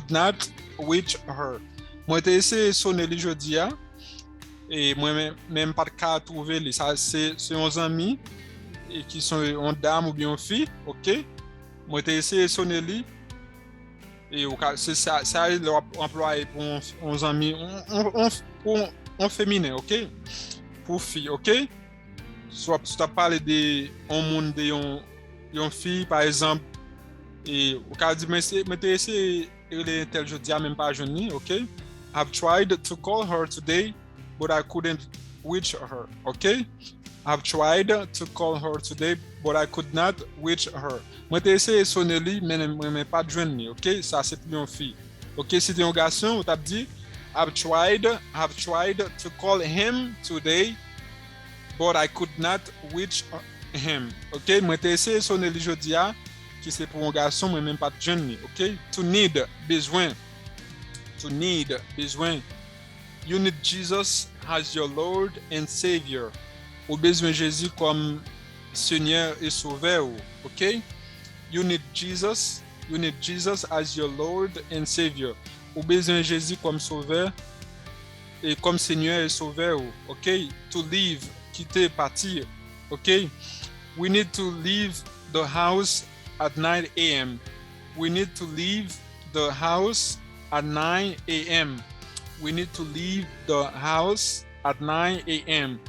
not reach her. Moi, j'ai essayé de sonner le jeudi, et moi, même pas de cas trouver les. Ça, c'est uns amis et qui sont en dame ou bien en fille, OK? Moi, j'ai essayé de sonner lui. Et c'est ça, l'employé pour uns amis, en féminin, OK? Pour fille, OK? Soit tu as parlé de un monde de une fille, par exemple, et au cas dit, mais essayé de tel jeudi, même pas jeudi, OK? I've tried to call her today, but I couldn't reach her, OK? I've tried to call her today, but I could not reach her. Moi, j'ai essayé de sonner lui, mais pas de jeune, OK? Ça, c'est plus une fille. OK? Si tu es un garçon, tu as dit, I've tried to call him today, but I could not reach him. OK? Moi, j'ai essayé de sonner lui jeudi, qui c'est pour un garçon, mais même pas de jeune, OK? To need, besoin. To need, besoin. You need Jesus as your Lord and Savior. Ou besoin Jésus comme Seigneur et Sauveur, OK? You need Jesus as your Lord and Savior. Ou besoin Jésus comme Sauveur et comme Seigneur et Sauveur, OK? To leave, quitter, partir, OK? We need to leave the house at 9 a.m. We need to leave the house at 9 a.m. We need to leave the house at 9 a.m.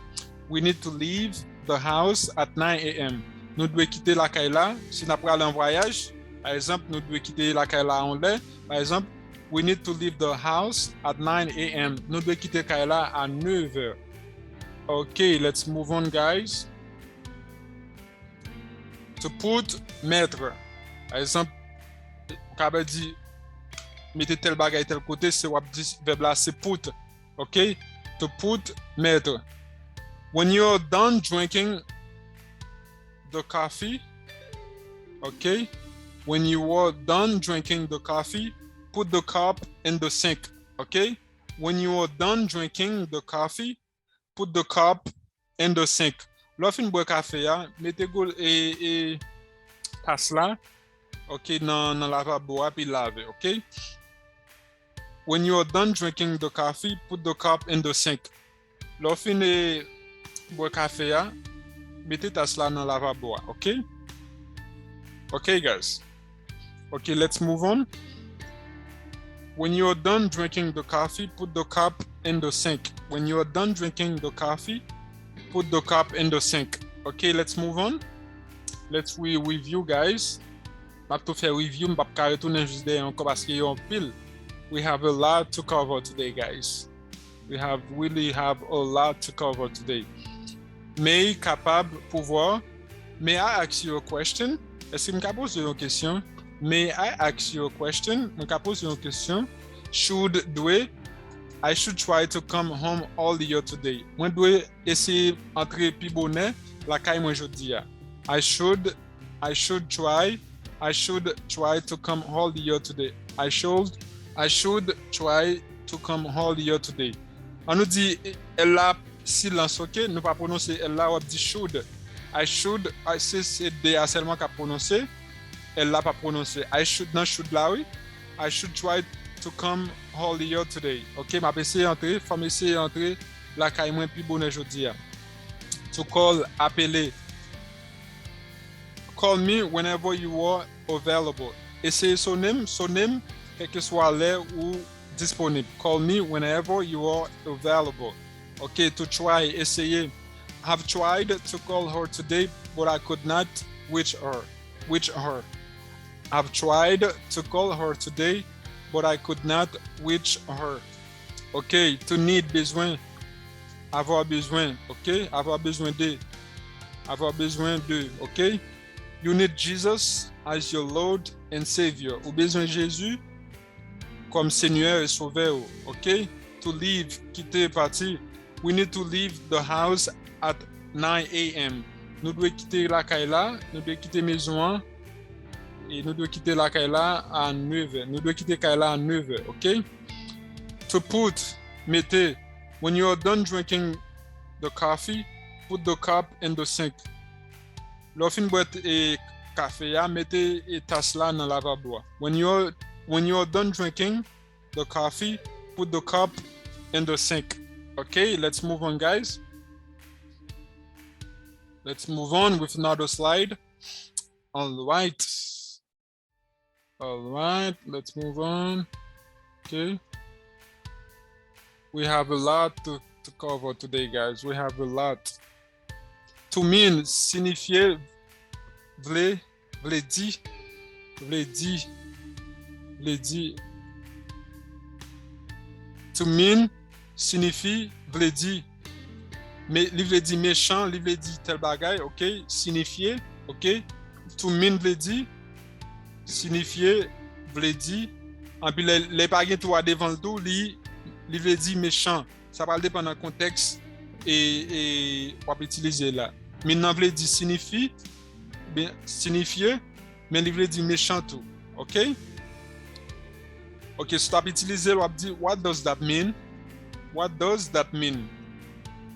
We need to leave the house at 9 a.m. Nous devons quitter la caille là. Si nous avons un voyage, par exemple, nous devons quitter la caille là en l'air. Par exemple, we need to leave the house at 9 a.m. Nous devons quitter la caille là à 9 h. Okay, let's move on, guys. To put, mettre. Par exemple, quand on dit mettez tel bagage tel côté, c'est what dit verbe là, c'est put. Okay? To put, mettre. When you're done drinking the coffee, okay? When you are done drinking the coffee, put the cup in the sink, okay? When you are done drinking the coffee, put the cup in the sink. Lorsqu'on boit café, mettez et tasse là, okay, dans lavabo puis laver, okay? When you are done drinking the coffee, put the cup in the sink. Lorsqu'on boit café, mettez tasse là dans lavabo, okay? Okay, guys. Okay, let's move on. When you are done drinking the coffee, put the cup in the sink. When you are done drinking the coffee, put the cup in the sink. Okay, let's move on. Let's review, guys. Je vais faire review, je vais pas retourner juste derrière encore parce qu'il y a un pile. We have a lot to cover today, guys. We really have a lot to cover today. Mais capable, pouvoir. May I ask you a question? Est-ce que je peux poser une question? May I ask you a question? Je peux poser une question. I should try to come home earlier today. Moi dois essayer entrer plus bonnet la caille moi jeudi. I should try to come earlier today. I should try to come earlier today. On nous dit elle a silence, OK? Nous pas prononcer elle là on dit should. C'est des seulement qu'à prononcer. Elle l'a pas prononcé. I should là oui. I should try to come earlier today. OK, m'a essayer entrer, faut essayer entrer la caille moins plus bonne aujourd'hui. To call, appeler. Call me whenever you are available. Essayez sonner, quel que soit l'heure ou disponible. Call me whenever you are available. OK, to try, essayer. I've tried to call her today, but I could not reach her. I've tried to call her today, but I could not reach her. OK, to need, besoin. Avoir besoin, OK? Avoir besoin de. OK? You need Jesus as your Lord and Savior. Ou besoin de Jésus comme Seigneur et Sauveur, OK? to leave, quitter, partir. We need to leave the house at 9 a.m. Nous devons quitter la Kaila, nous devons quitter maison et nous devons quitter la Kaila à 9h. Nous devons quitter Kaila à 9h, ok? To put, mettez, when you are done drinking the coffee, put the cup in the sink. Lorsqu'on boit et café, mettez et tasse là dans la lavabo. When you are done drinking the coffee, put the cup in the sink. Okay, let's move on, guys. Let's move on with another slide. All right, let's move on. Okay, we have a lot to cover today, guys. We have a lot. To mean, signifier, vle di. To mean signifie vle di. Mais li vle di méchant, li vle di tel bagay, ok? Signifier, ok? To mean vle di, signifier vle di. En puis les bagay tout à devant le dos, li vle di méchant. Ça va dépendre du contexte et on peut utiliser là. Maintenant vle di signifie, bien signifier, mais li vle di méchant tout, ok? Ok, so tu peux utiliser, on va dire, what does that mean? What does that mean?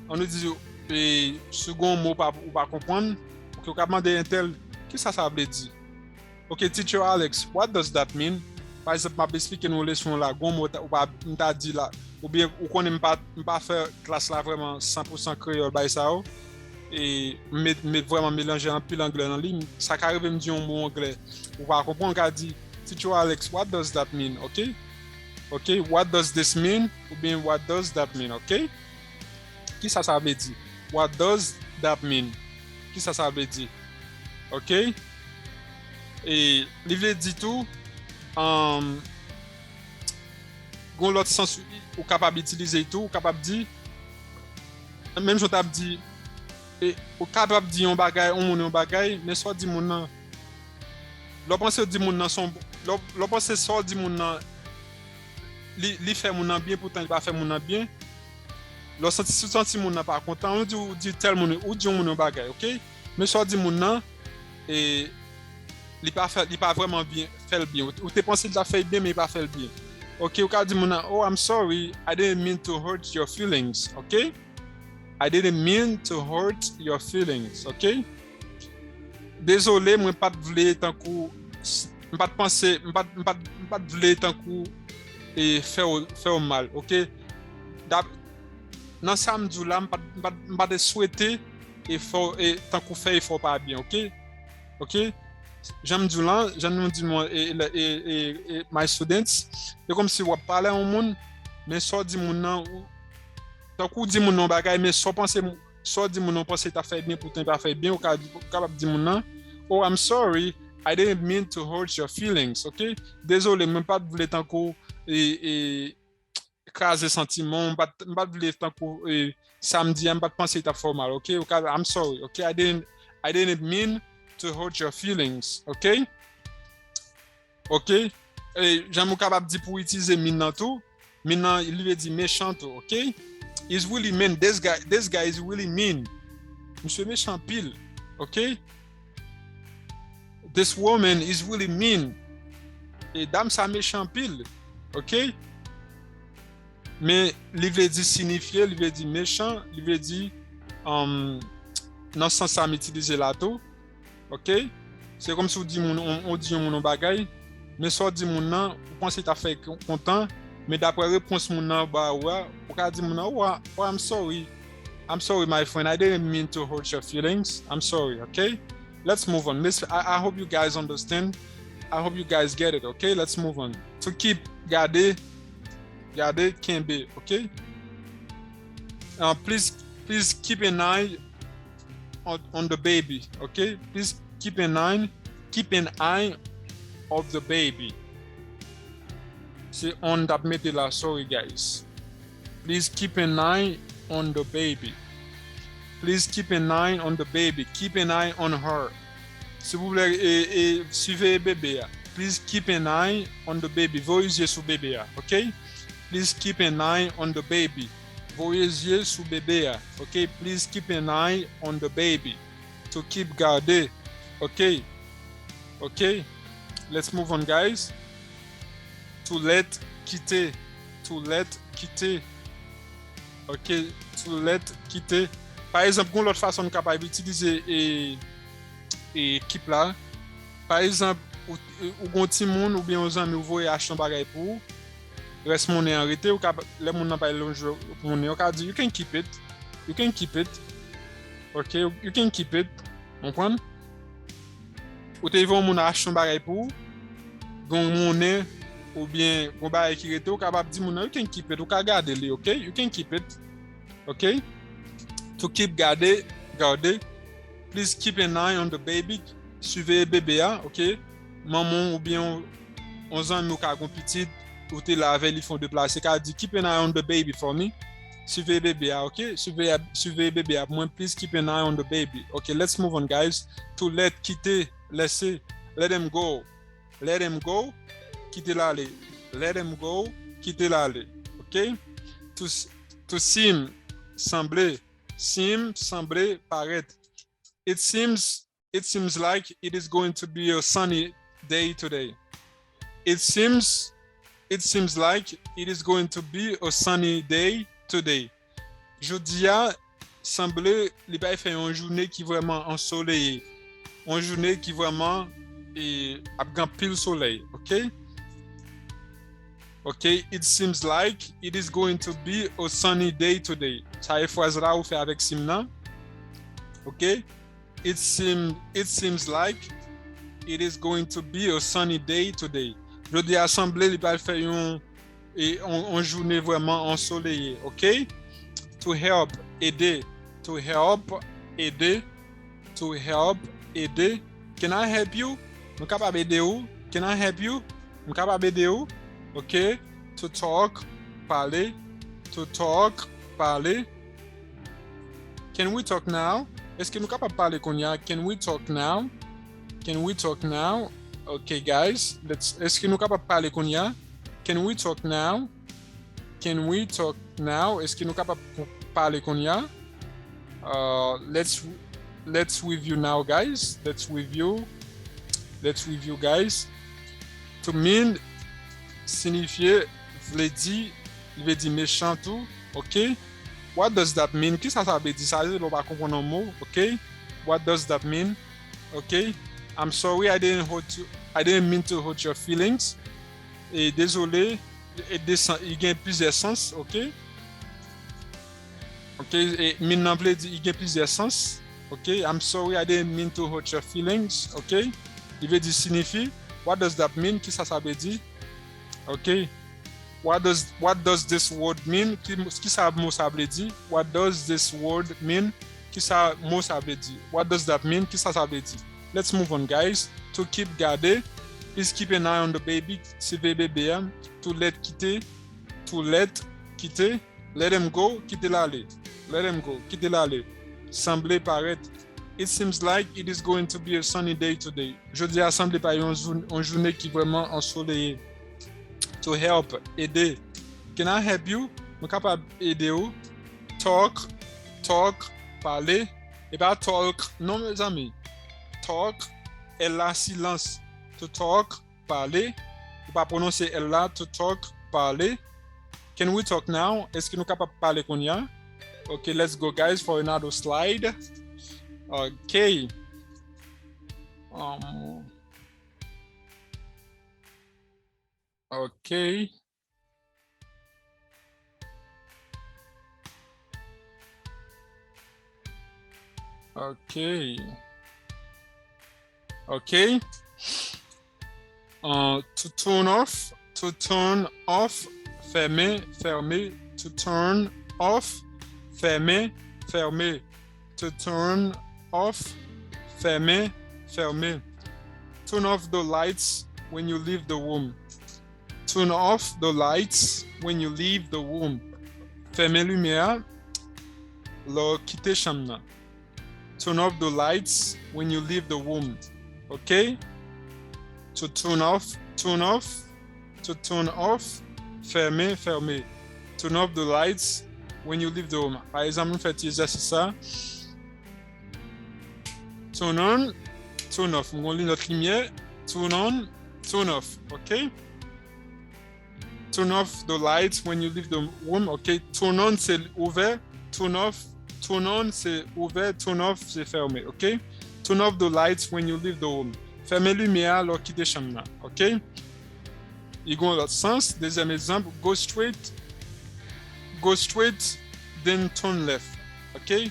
On nous dit, le second mot ou pas comprendre, ok, on va demander un tel, qu'est-ce que ça veut dire? Ok, teacher Alex, what does that mean? Par exemple, je vais expliquer une leçon là, un mot ou pas dit là, ou bien, ou qu'on n'aime pas faire classe là vraiment 100% créole, by ça, et vraiment mélanger un peu l'anglais en ligne, ça arrive me dire un mot anglais, ou pas comprendre, on dit, teacher Alex, what does that mean? Okay? Okay, what does this mean? Ou bien, what does that mean? Okay? Qui ça veut dire? What does that mean? Qui ça veut dire? Okay? Et l'ivre dit tout, gon l'autre sens ou capable d'utiliser tout, ou capable de dire, même je t'ai dit, et ou capable de dire un bagay, mais soit dit mon nan, l'on pense dit mon nan son, l'on pense soit dit mon nan, li fait mon nan bien, pourtant il pas fait mon nan bien. L'on senti mon nan pas content, on dit tel mon ou dit mon bagay, ok? Mais soit dit mon nan et il pas vraiment bien, fait le bien. Ou t'es pensé de la faire bien mais il pas fait le bien. Ok, ou ka dit mon nan, oh I'm sorry, I didn't mean to hurt your feelings, ok? I didn't mean to hurt your feelings, ok? Désolé, moi pas vle tant coup, pas penser, pas vle tant coup et faire mal, ok? Dans samedi là, pas de souhaiter et tant coup faire il faut pas bien, ok? Ok? J'aime du là, j'aime dire moi et my students, c'est comme si on parlait au monde, mais soit dit mon nom tant coup dit mon nom bagay mais soit dit mon nom penser t'as fait bien pourtant pas fait bien ou capable dire mon nom, oh I'm sorry, I didn't mean to hurt your feelings, ok? Désolé, même pas voulais tant coup et écraser sentiment, pas voulais tant coup samedi, pas penser t'as fait mal, ok? I'm sorry, ok? I didn't mean to hurt your feelings, ok? Ok? Et j'aime capable dire pour utiliser maintenant tout, maintenant il lui dit méchant tout, ok? He's really mean, this guy is really mean. Monsieur méchant pile, ok? This woman is really mean. Et dame ça méchant pile, ok? Mais il veut dire signifier, il veut dire méchant, il veut dire dans le sens à m'utiliser là tout. Ok? C'est comme si on dit mon bagay, mais soit dit mon nom, vous pensez que tu as fait content, mais d'après réponse mon nom, bah ouais, vous pouvez dire mon nom, oh, I'm sorry, my friend, I didn't mean to hurt your feelings, I'm sorry, okay? Let's move on. I hope you guys understand. I hope you guys get it, okay? Let's move on. To keep, garder can be, okay? Please keep an eye on the baby, okay? Please keep an eye of the baby. See on that media, sorry guys. Please keep an eye on the baby. Please keep an eye on the baby. Keep an eye on her. S'il vous plaît, suivez bébé. Please keep an eye on the baby. Vos yeux sur bébé, okay? Please keep an eye on the baby. Voyez yeux sous bébé. OK? Please keep an eye on the baby. To keep garder. OK? OK? Let's move on, guys. To let, quitter. To let, quitter. OK? To let, quitter. Par exemple, une autre façon capable d'utiliser et keep là. Par exemple, ou un petit monde ou bien aux amis ou voyez acheter un bagage pour reste mon arrêté ou les monde n'a pas le jeu pour mon dit you can keep it. You can keep it. OK, you can keep it. Comprendre? Ou te vont mon acheter un bagage pour gon monnaie ou bien gon bagage qui rete ou capable dire mon you can keep it ou ka garder li, OK? You can keep it. OK? To keep garder. Please keep an eye on the baby. Suivez bébé, OK? Maman ou bien on ans nous ka gon petit ou te laver ils font déplacer ka dit keep an eye on the baby for me. Suivez bébé, OK? Suivez bébé. Moi please keep an eye on the baby. OK, let's move on, guys. To let, quitter, laisser. Let him go. Let him go. Quitter l'aller. Let him go. Quitter l'aller. OK? To seem, sembler. Seem, sembler, paraître. It seems like it is going to be a sunny day today. It seems like it is going to be a sunny day today. Jeudi a semblé il va faire une journée qui vraiment ensoleillée. Une journée qui vraiment a grand pile soleil, OK? OK, it seems like it is going to be a sunny day today. Ça est phrase là ou fait avec simna. OK? It seems like it is going to be a sunny day today. Je dis assemblée, il va faire une journée vraiment ensoleillée. OK? To help, aider. To help, aider. To help, aider. Can I help you? Je capable aider ou? Can I help you? Je capable aider ou? OK? To talk, parler. To talk, parler. Can we talk now? Est-ce que nous sommes capables de parler qu'on y a? Can we talk now? Can we talk now? Okay, guys. Est-ce que nous sommes capables de parler qu'on y a? Can we talk now? Can we talk now? Est-ce que nous sommes capables de parler qu'on y a? Let's review now, guys. Let's review, guys. To mean signifier, veut dire méchant tout. OK? What does that mean? Qu'est-ce que ça veut dire? Ça veut dire pas comprendre un mot. OK? What does that mean? OK? I'm sorry I didn't mean to hurt your feelings. Et désolé, il y a plusieurs sens. OK? OK? Et mean en anglais il y a plusieurs sens. OK? I'm sorry I didn't mean to hurt your feelings. OK? Il veut dire signifie. What does that mean? Qu'est-ce que ça veut dire? OK? What does this word mean? Qui ça mot ça veut dire? What does this word mean? Qui ça mot ça veut dire? What does that mean? Qui ça veut dire? Let's move on, guys. To keep garder. Please keep an eye on the baby. Suivez bébé. To let, quitter. To let, quitter. Let him go. Quitter l'aller. Let him go. Quitter l'aller. Sembler, paraître. It seems like it is going to be a sunny day today. Je dis assembler par une journée qui est vraiment ensoleillée. To help, aider. Can I help you? Je suis capable d'aider ou? Talk, parler. Et pas talk, non mes amis. Talk, elle a silence. To talk, parler. Ou pas prononcer elle là, to talk, parler. Can we talk now? Est-ce que nous sommes capables de parler qu'on y a? Okay, let's go, guys, for another slide. Okay. Okay. Okay. Okay. To turn off, fermer, to turn off, fermer, to turn off, fermer. Turn off the lights when you leave the room. Turn off the lights when you leave the room. Fermer lumière, le quitter chambre. Turn off the lights when you leave the room. Okay? To turn off, to turn off, fermer, fermer. Turn off the lights when you leave the home. Par exemple, faites exercice ça. Turn on, turn off. On lit notre lumière. Turn on, turn off. OK? Turn off the lights when you leave the room. OK? Turn on, c'est ouvert. Turn off, turn on, c'est ouvert. Turn off, c'est fermé. OK? Turn off the lights when you leave the room. Fermez lumière alors quitter chambre. OK? Il go dans l'autre sens. Deuxième exemple, go straight, then turn left. OK?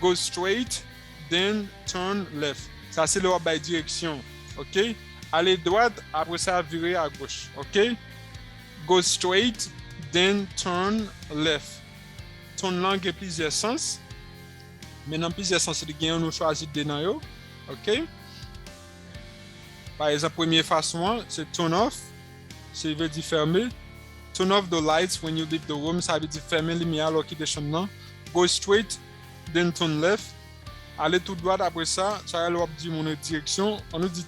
Go straight, then turn left. Ça, c'est le by direction. OK? Allez droite, après ça, virer à gauche. OK? Go straight, then turn left. Turn langue a plusieurs sens. Maintenant, plusieurs sens de gain, nous choisissons des noms. OK? Par exemple, première façon, c'est turn off. Ça veut dire fermer. Turn off the lights when you leave the room. Ça veut dire fermer les lumières alors qu'il est chambre. Go straight, then turn left. Aller tout droit après ça, ça va dire mon direction. On nous dit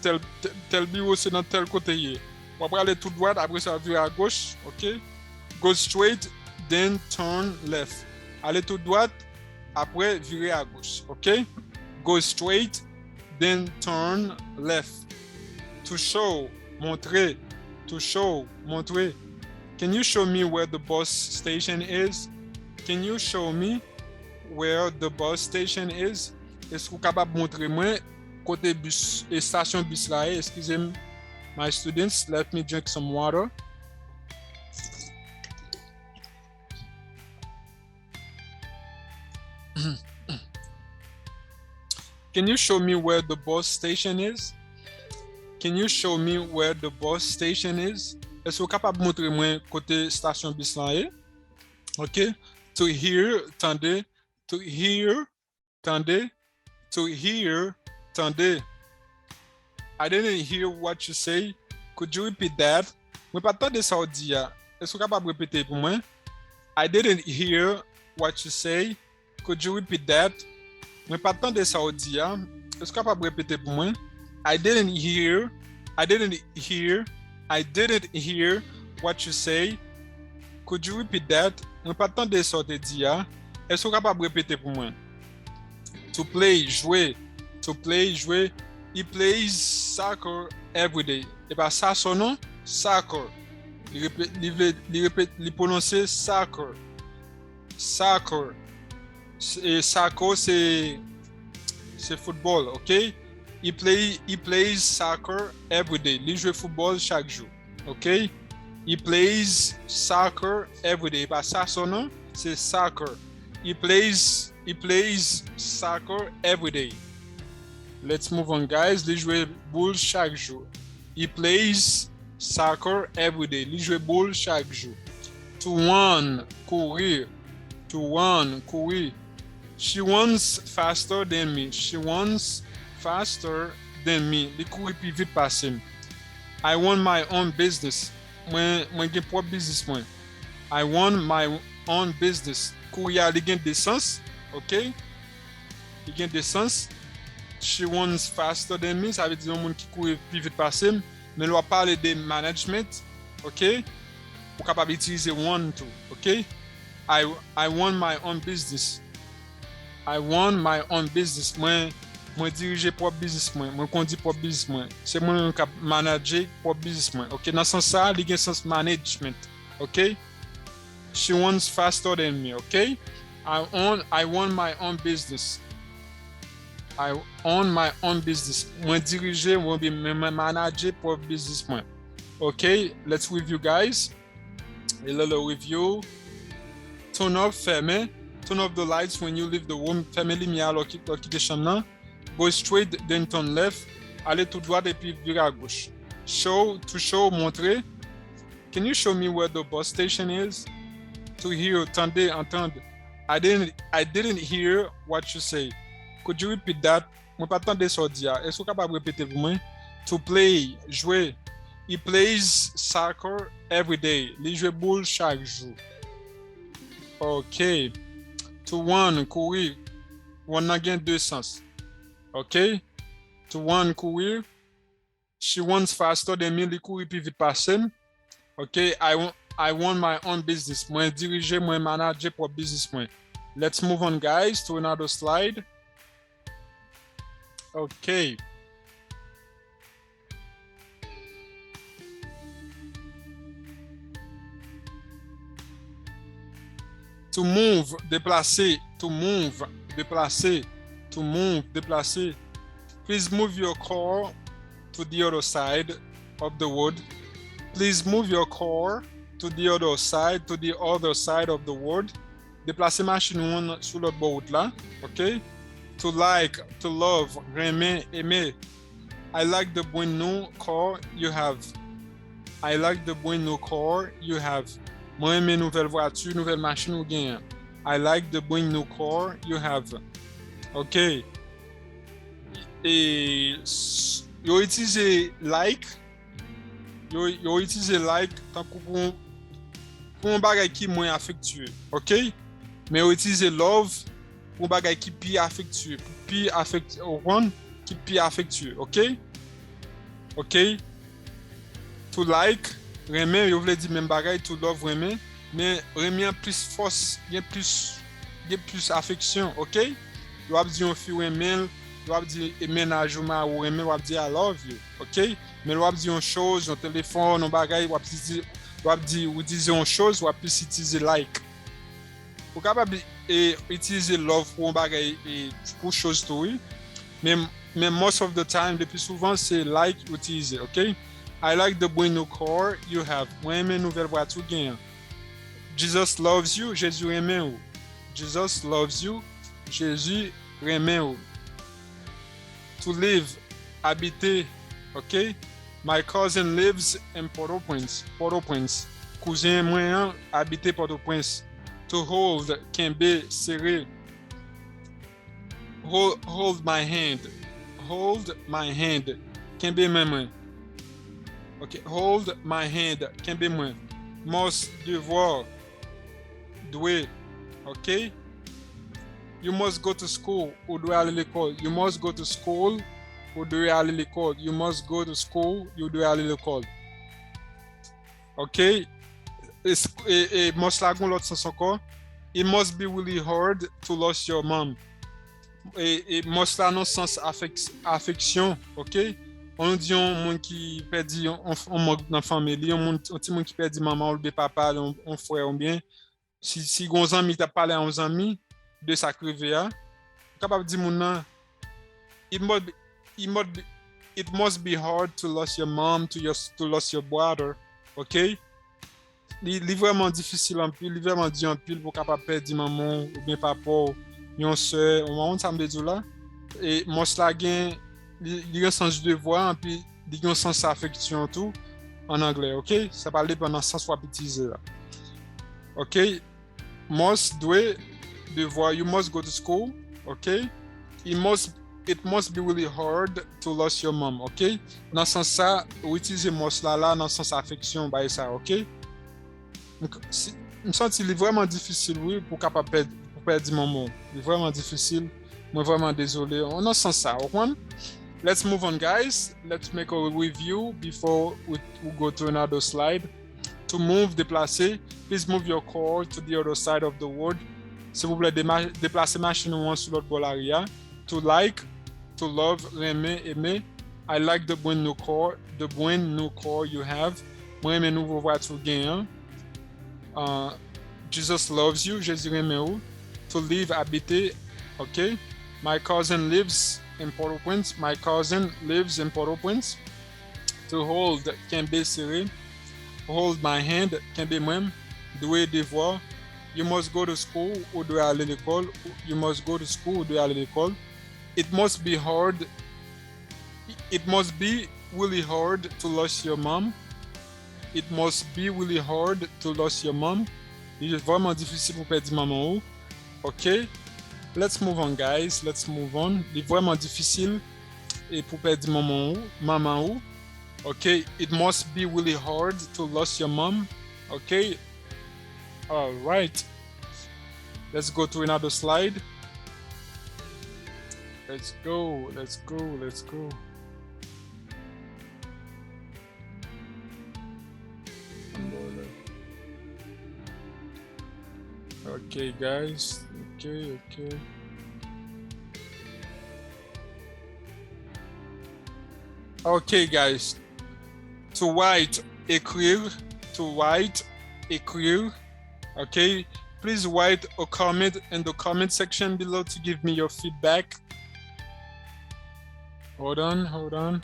tel bureau c'est dans tel côté. Après aller tout droit après ça virer à gauche. OK? Go straight, then turn left. Aller tout droit après virer à gauche. OK? Go straight, then turn left. To show, montrer. To show, montrer. Can you show me where the bus station is? Can you show me where the bus station is? Est-ce que vous êtes capable de montrer moi côté bus et station bus là? Excusez-moi, my students, let me drink some water. Can you show me where the bus station is? Can you show me where the bus station is? Est-ce que vous êtes capable de montrer moi côté station bus là? OK? To hear, tendez. To hear, tendez. To hear, tendez. I didn't hear what you say. Could you repeat that? Moi pas tendre ça au dia. Est-ce que vous êtes capable de répéter pour moi? I didn't hear what you say. Could you repeat that? Moi pas tendre ça au dia. Est-ce que vous êtes capable de répéter pour moi? I didn't hear what you say. Could you repeat that? Moi pas tendre ça au dia. Est-ce que vous êtes capable de répéter pour moi? To play, jouer. To play, jouer. He plays soccer every day. Et bien ça son nom, soccer. Il prononce soccer. Soccer. Et soccer c'est football, OK? He plays soccer every day. Il joue football chaque jour, OK? He plays soccer every day. Et bien ça son nom, c'est soccer. He plays soccer every day. Let's move on, guys. Il joue boule chaque jour. He plays soccer every day. Il joue boule chaque jour. To run, courir. To run, courir. She runs faster than me. She runs faster than me. Il courir plus vite passer. I want my own business. Moi j'ai propre business moi. I want my own business. Courir il gagne des sens, OK? Il gagne des sens. She runs faster than me, ça veut dire un monde qui court plus vite passer. Mais on va parler de management, OK? Pour capable utiliser one tout, OK? I want my own business. I want my own business. Moi diriger propre business moi conduire propre business moi. C'est moi qui manager propre business moi. OK? Dans ce sens ça, il y a un sens management, OK? She runs faster than me, OK? I want my own business. I own my own business. Moi diriger, moi manager pour business moi. OK, let's review, guys. A little review. Turn off, fermer. Turn off the lights when you leave the room. Fermer les lumières alors quitter chambre. Go straight, then turn left. Aller tout droit et puis virer à gauche. Show, to show, montrer. Can you show me where the bus station is? To hear, tendez, entendre. I didn't hear what you say. Could you repeat that? Moi pas tendre ça dire. Est-ce que vous capable répéter pour moi? To play, jouer. He plays soccer every day. Il joue boule chaque jour. OK. To run, courir. Run a gain deux sens. OK? To run, courir. She runs faster than me. Il courir plus vite passer. OK? I run my own business. Moi diriger, moi manager pour business moi. Let's move on, guys, to another slide. Okay. To move, déplacer, to move, déplacer, to move, déplacer. Please move your car to the other side of the wood. Please move your car to the other side of the wood. Déplacer machine sur l'autre bout là, OK? To like, to love, aimer. I like the brand new car you have. I like the brand new car you have. Moi, aime nouvelle voiture, nouvelle machine ou gain. I like the brand new car you have. OK. Et yo utilise like. Yo utilise like tant pour un bagay qui moins affectueux. OK? Mais yo utilise love pour un bagay qui plus affectueux. Plus affectueux. OK? OK? To like, remen, yo vle di même bagay, to love, remen, mais remen plus force, gen plus affection, OK? Yo ap di yon fi remen, yo ap di emenajouman ou remen, yo ap di I love you, OK? Mais yo ap di yon chose, yon téléphone, yon bagay, yo ap di yon chose, yo ap plus utiliser like. Ou kapab utiliser love pour yon bagay pour chose tout, mais most of the time, le plus souvent, c'est like utiliser, OK? I like the brand new car you have. Moi, aime nouvelle voiture gain. Jesus loves you. Jésus aime ou. Jesus loves you. Jésus aime ou. To live, habiter. OK? My cousin lives in Port-au-Prince. Port-au-Prince. Cousin moi habite Port-au-Prince. To hold, kembe, serré. Hold my hand. Hold my hand. Kembe main. OK, hold my hand. Kembe moi. Must, devoir. Doué. OK? You must go to school. Ou doit aller à l'école. You must go to school. Ou doit aller à l'école. You must go to school. You doit aller à l'école. OK? Et must la gon l'autre sens encore. It must be really hard to lose your mom. Et must la non sens affection. OK? On dit un monde qui perdu on manque dans famille, un petit monde qui perdu maman ou papa, on frère ou bien si gon ami t'a parlé à un ami de sa crevé capable dire mon nan it must be hard to lose your mom to lose your brother, OK? Il vraiment difficile en pile, il vraiment dit en pile pour capable perdre maman ou bien papa yon sœur, on ça me dit là et moi la gain il y a un sens de devoir et puis il y a un sens d'affection tout en anglais, OK? Ça parle pendant 100 fois utilisé là. OK? Must, doit, devoir, you must go to school, OK? It must be really hard to lose your mom, OK? Dans ce sens ça, vous utilisez must là dans le sens affection, bah ça, OK? Donc, je me sens qu'il est vraiment difficile, oui, pour capable perdre maman. Il est vraiment difficile. Moi vraiment désolé. On en sens ça, OK? Let's move on, guys. Let's make a review before we go to another slide. To move, déplacer. Please move your car to the other side of the wood. S'il vous plaît, déplacer machine sur l'autre bord area. To like, to love, aimer. I like the brand new car you have. Moi, aime nouveau voiture gain. Jesus loves you. Jésus aime ou. To live, habiter. OK? My cousin lives in Port-au-Prince. My cousin lives in Port-au-Prince. To hold, kembe serré. Hold my hand, kembe moi. Doué, devoir. You must go to school ou doit aller à l'école. You must go to school ou doit aller à l'école. It must be really hard to lose your mom. It must be really hard to lose your mom. Il est vraiment difficile pour perdre maman. OK? Let's move on, guys. Let's move on. Il est vraiment difficile et pour perdre maman. OK? It must be really hard to lose your mom. OK? All right. Let's go to another slide. Let's go. Okay, guys. Okay. Okay, guys. To write, écrire. To write, écrire. Okay. Please write a comment in the comment section below to give me your feedback. Hold on.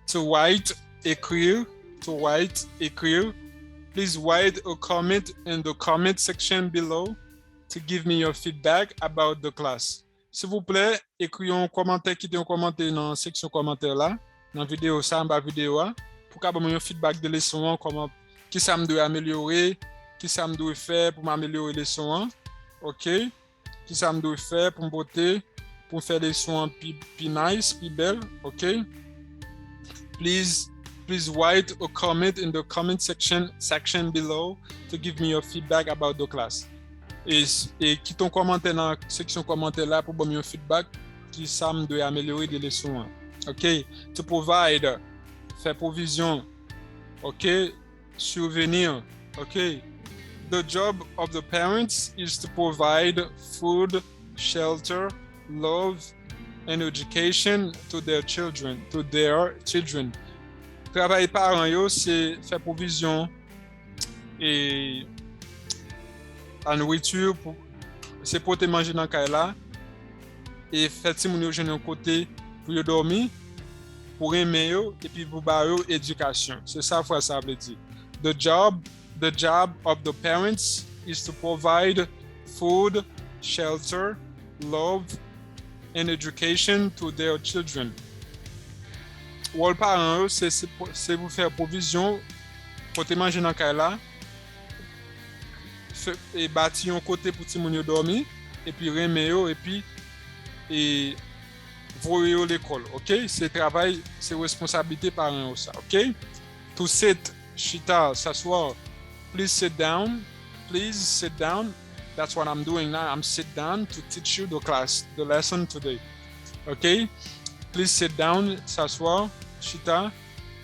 To write, écrire. To write, écrire. Please write a comment in the comment section below to give me your feedback about the class. S'il vous plaît, écrivez un commentaire, quittez un commentaire dans la section commentaire là, dans la vidéo, ça, en vidéo, pour qu'à un feedback de leçon, comment, qui ça me doit améliorer, qui ça me doit faire pour m'améliorer les leçons, ok? Qui ça me doit faire pour me botter, pour faire les leçons plus nice, plus belles, ok? Please write a comment in the comment section below to give me your feedback about the class. Et quitte un commentaire dans la section commentaire là pour donner un feedback qui ça me doit améliorer des leçons. OK? To provide, faire provision. OK? Survenir. OK? The job of the parents is to provide food, shelter, love, and education to their children. Travail parents yo, c'est faire provision et la nourriture, c'est pour te manger dans le cas là et faire ti moun yo jwenn un côté pour yo dormir, pour aimer yo et puis pour ba yo éducation. C'est ça frère ça veut dire. The job of the parents is to provide food, shelter, love and education to their children. Ou parents c'est pour faire provision pour te manger dans le cas là. Et bâtir un côté pour ti moun yo dormir et puis remet yo et puis et voyer yo l'école, OK? C'est travail, c'est responsabilité parents ça, OK? To sit, chita, s'asseoir. Please sit down. That's what I'm doing now. I'm sit down to teach you the lesson today. OK? Please sit down, s'asseoir, chita.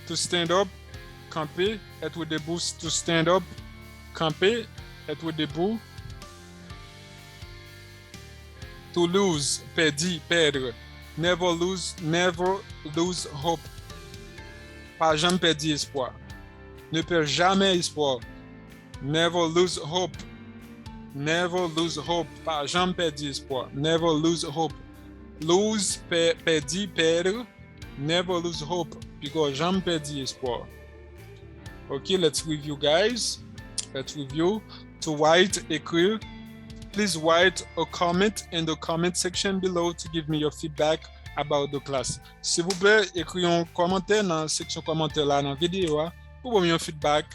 To stand up, camper, être debout. To stand up, camper, être debout. To lose, perdre. Never lose hope. Pas jamais perdre espoir. Ne perds jamais espoir. Never lose hope. Pas jamais perdre espoir. Never lose hope. Lose, perdre. Never lose hope. Because jamais perdre espoir. Okay, let's review, guys. Let's review. To write, écrire. Please write a comment in the comment section below to give me your feedback about the class. S'il vous plaît, écrivez un commentaire dans la section commentaire là dans la vidéo pour donner un feedback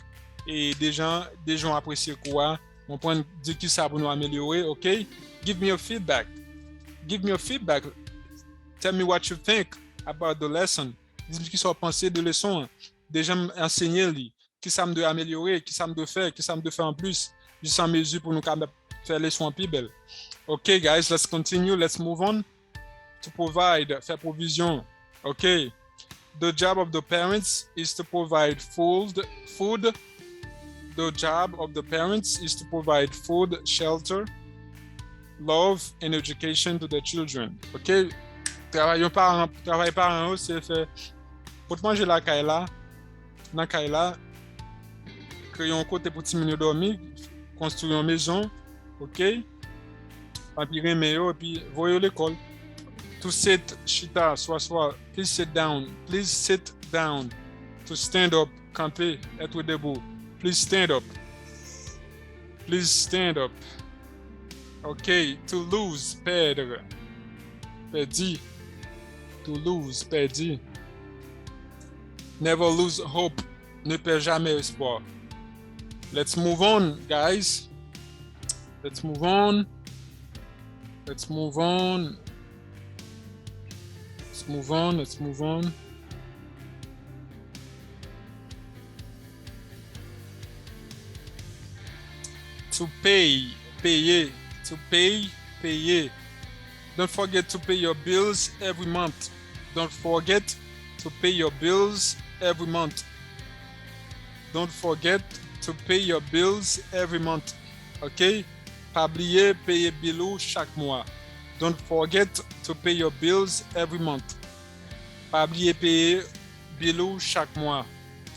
et des gens apprécient quoi. Mon point de dire qui ça pour nous améliorer, OK? Give me your feedback. Tell me what you think about the lesson. Dites-moi ce qu'ils sont pensés de leçon. Des gens enseigner lui, qui ça me doit améliorer, qui ça me doit faire en plus, juste en mesure pour nous faire les soins plus belles. Okay, guys, let's continue. Let's move on. To provide, faire provision. Okay. The job of the parents is to provide food. The job of the parents is to provide food, shelter, love, and education to their children. Okay. Travail parent, c'est fait. Pour manger la kaila, dans kaila, créer un côté pour ti moun yo dormir, construire une maison. OK? Puis remet yo, puis voyez l'école. To sit, chita, soit. Please sit down. To stand up, camper, être debout. Please stand up. OK. To lose, perdre. Perdi. To lose, perdi. Never lose hope. Ne perds jamais espoir. Let's move on, guys. Let's move on. To pay, payer. Don't forget to pay your bills every month. Don't forget to pay your bills every month. Don't forget to pay your bills every month. OK? Pas oublier payer bill chaque mois. Don't forget to pay your bills every month. Pas oublier payer bill chaque mois.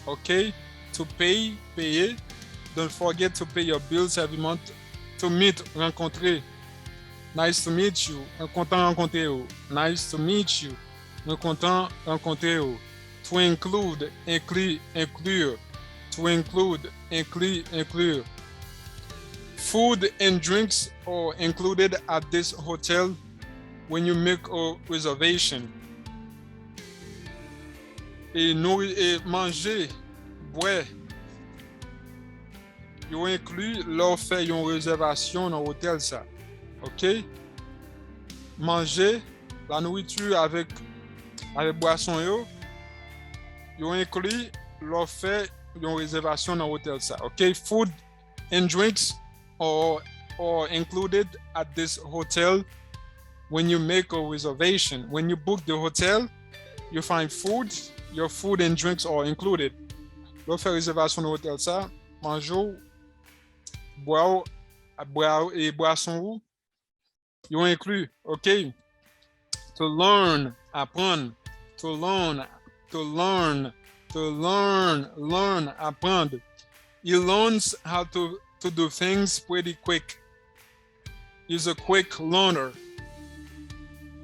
OK? To pay, payer. Don't forget to pay your bills every month. To meet, rencontrer. Nice to meet you. Content rencontrer vous. Nice to meet you. Content rencontrer vous. To include, inclure. To include, inclure. Food and drinks are included at this hotel when you make a reservation. Et manger, boire, ils inclus leur fait une réservation dans l'hôtel ça. OK? Manger, la nourriture avec boisson ils inclus leur fait une réservation dans l'hôtel ça. OK? Food and drinks are included at this hotel when you make a reservation. When you book the hotel, you find food, your food and drinks are included. Leur fait réservation dans l'hôtel ça, manger, boire et boisson ils ont inclus. OK? To learn, apprendre. To learn, apprendre. He learns how to do things pretty quick. He's a quick learner.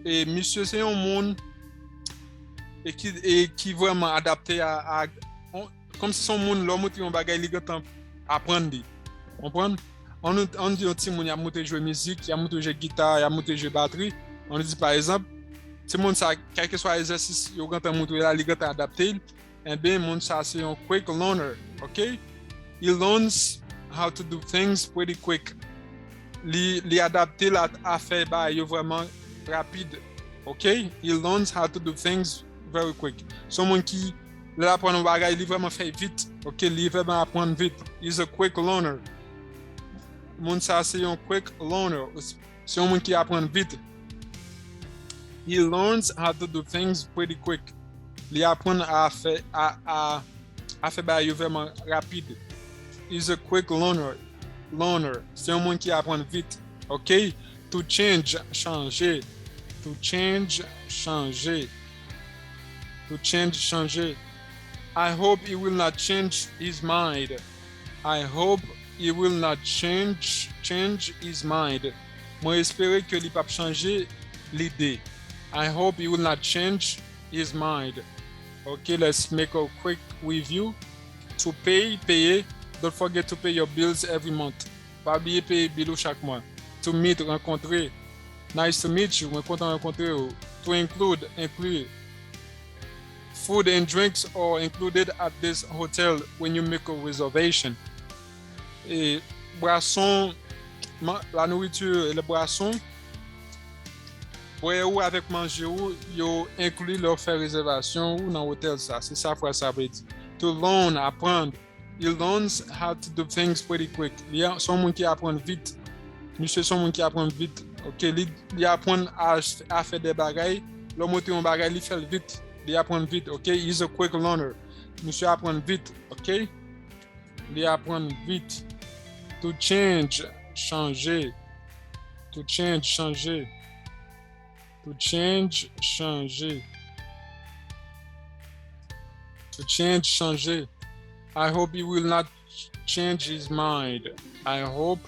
Et monsieur, c'est un monde qui vraiment adapté à comme si son monde l'homme qui on bagaille li temps apprendre. Comprendre? On dit un petit monde il a monté jouer musique, il a monté jouer guitare, il a monté jouer batterie. On dit par exemple, tout le monde ça quel que soit l'exercice, il a monté là, il a adapté. Et bien monde ça c'est un quick learner. OK? He learns how to do things pretty quick. Li adapter la affaire ba yo vraiment rapide. OK? He learns how to do things very quick. Someone qui là apprendre un bagage, il vraiment fait vite. OK, il vraiment apprendre vite. He's a quick learner. Mon ça c'est un quick learner. C'est un monde qui apprend vite. He learns how to do things pretty quick. Il apprend à faire bagage vraiment rapide. He's a quick learner. C'est un monde qui apprend vite. OK? To change, changer. To change, changer. To change, changer. I hope he will not change his mind. I hope he will not change his mind. Moi espérer que il pas changer l'idée. I hope he will not change his mind. Okay, let's make a quick review. To pay, payer. Don't forget to pay your bills every month. Pas oublier payer bill chaque mois. To meet, rencontrer. Nice to meet you. Moi content rencontrer vous. To include, inclure. Food and drinks are included at this hotel when you make a reservation. Et boisson, la nourriture et les boissons, boire ou avec manger ou, yo inclus leur faire réservation ou dans l'hôtel ça. C'est ça que ça veut dire. To learn, apprendre. He learns how to do things pretty quick. Il y a son monde qui apprend vite. Monsieur son monde qui apprend vite. OK, il apprend à faire des bagailles. L'homme monter un bagage, il fait vite. Il apprend vite. OK, he's a quick learner. Monsieur apprend vite. OK, il apprend vite. To change, changer. To change, changer. To change, changer. To change, changer. I hope he will not change his mind. I hope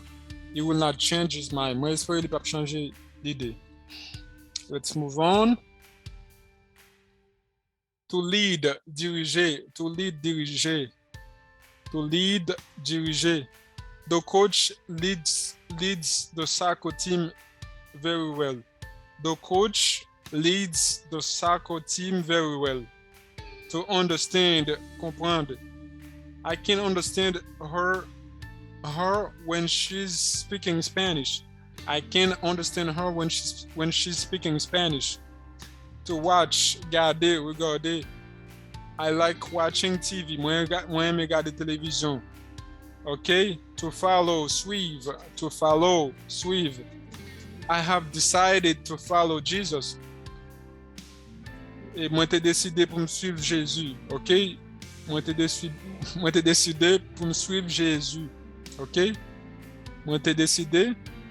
he will not change his mind. Moi, j'espère qu'il ne va pas changer d'idée. Let's move on. To lead, diriger. To lead, diriger. To lead, diriger. The coach leads the soccer team very well. The coach leads the soccer team very well. To understand, comprendre. I can understand her when she's speaking Spanish. I can understand her when she's speaking Spanish. To watch, regarder, regarder. I like watching TV. Moi, j'aime regarder télévision. Okay? To follow, suivre. To follow, suivre. I have decided to follow Jesus. Et moi, j'ai décidé pour me suivre Jésus. OK? Moi t'ai décidé pour me suivre Jésus. OK?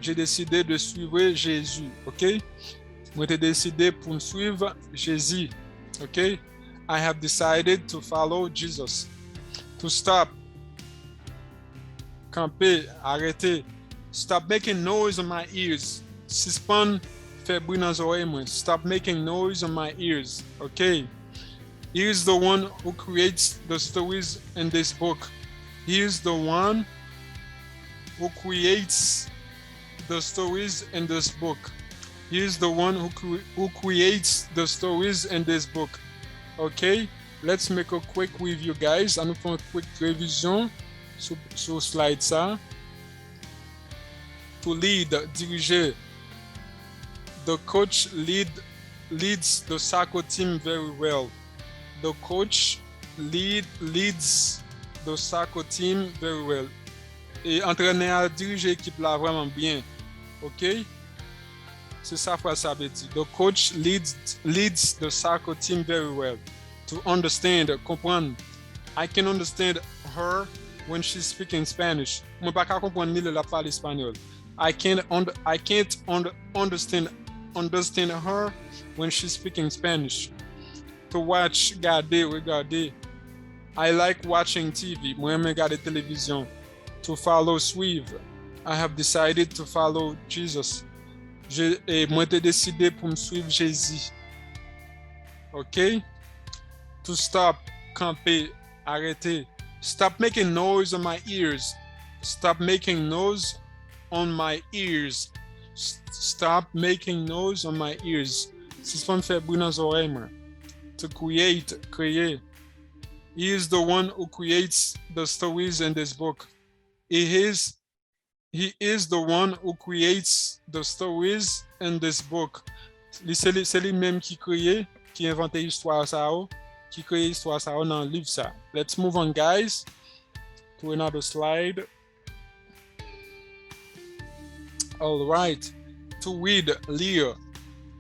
J'ai décidé de suivre Jésus. OK? Moi t'ai décidé pour me suivre Jésus. OK? I have decided to follow Jesus. To stop. Camper, arrêter. Stop making noise on my ears. Suspend, fait bruit dans les oreilles moi. Stop making noise on my ears. OK? He is the one who creates the stories in this book. He is the one who creates the stories in this book. He is the one who creates the stories in this book. Okay, let's make a quick review, guys. On nous fait une quick révision sur slide ça. To lead, diriger. The coach leads the soccer team very well. The coach leads the soccer team very well. Et entraîneur dirige l'équipe là vraiment bien. OK? C'est ça que ça veut dire. The coach leads the soccer team very well. To understand, comprendre. I can understand her when she's speaking Spanish. Moi pas capable comprendre ni la parle espagnol. I can't understand her when she's speaking Spanish. To watch, regarder. I like watching TV. Moi j'aime regarder télévision. To follow, suivre. I have decided to follow Jesus. Moi j'ai décidé pour me suivre Jésus. OK? To stop, camper, arrêter. Stop making noise on my ears. Stop making noise on my ears. Stop making noise on my ears. Suspend fait bruit dans les oreilles moi. To create, créer. He is the one who creates the stories in this book. He is the one who creates the stories in this book. C'est lui-même qui crée, qui invente l'histoire ça, qui crée l'histoire ça dans le livre ça. Let's move on, guys, to another slide. All right. To read, lire.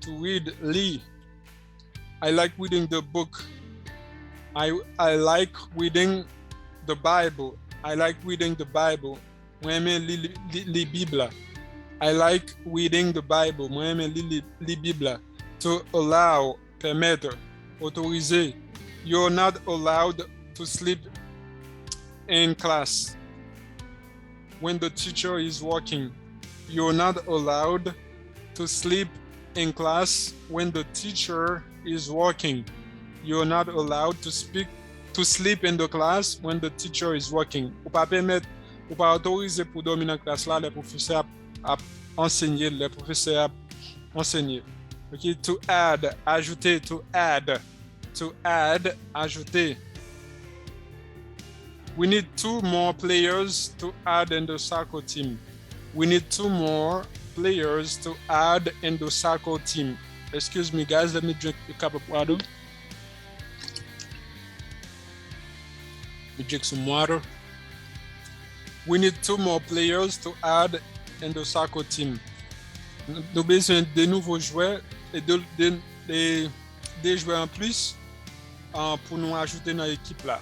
To read, lis. I like reading the book. I like reading the Bible. I like reading the Bible. Moi j'aime lire Bible. I like reading the Bible. Moi j'aime lire Bible. To allow, permettre, autoriser. You're not allowed to sleep in class when the teacher is working. You're not allowed to sleep in class when the teacher is working. You're not allowed to sleep in the class when the teacher is working. Ou pas permettre, ou pas autoriser pour dormir dans la classe là, les professeurs a enseigné, les professeurs a enseigné. OK, to add, ajouter, to add, ajouter. We need 2 more players to add in the soccer team. We need 2 more players to add in the soccer team. Excuse me, guys, let me drink a cup of water. We drink some water. We need 2 more players to add in the soccer team. Nous avons besoin de nouveaux joueurs et des joueurs en plus pour nous ajouter dans l'équipe là,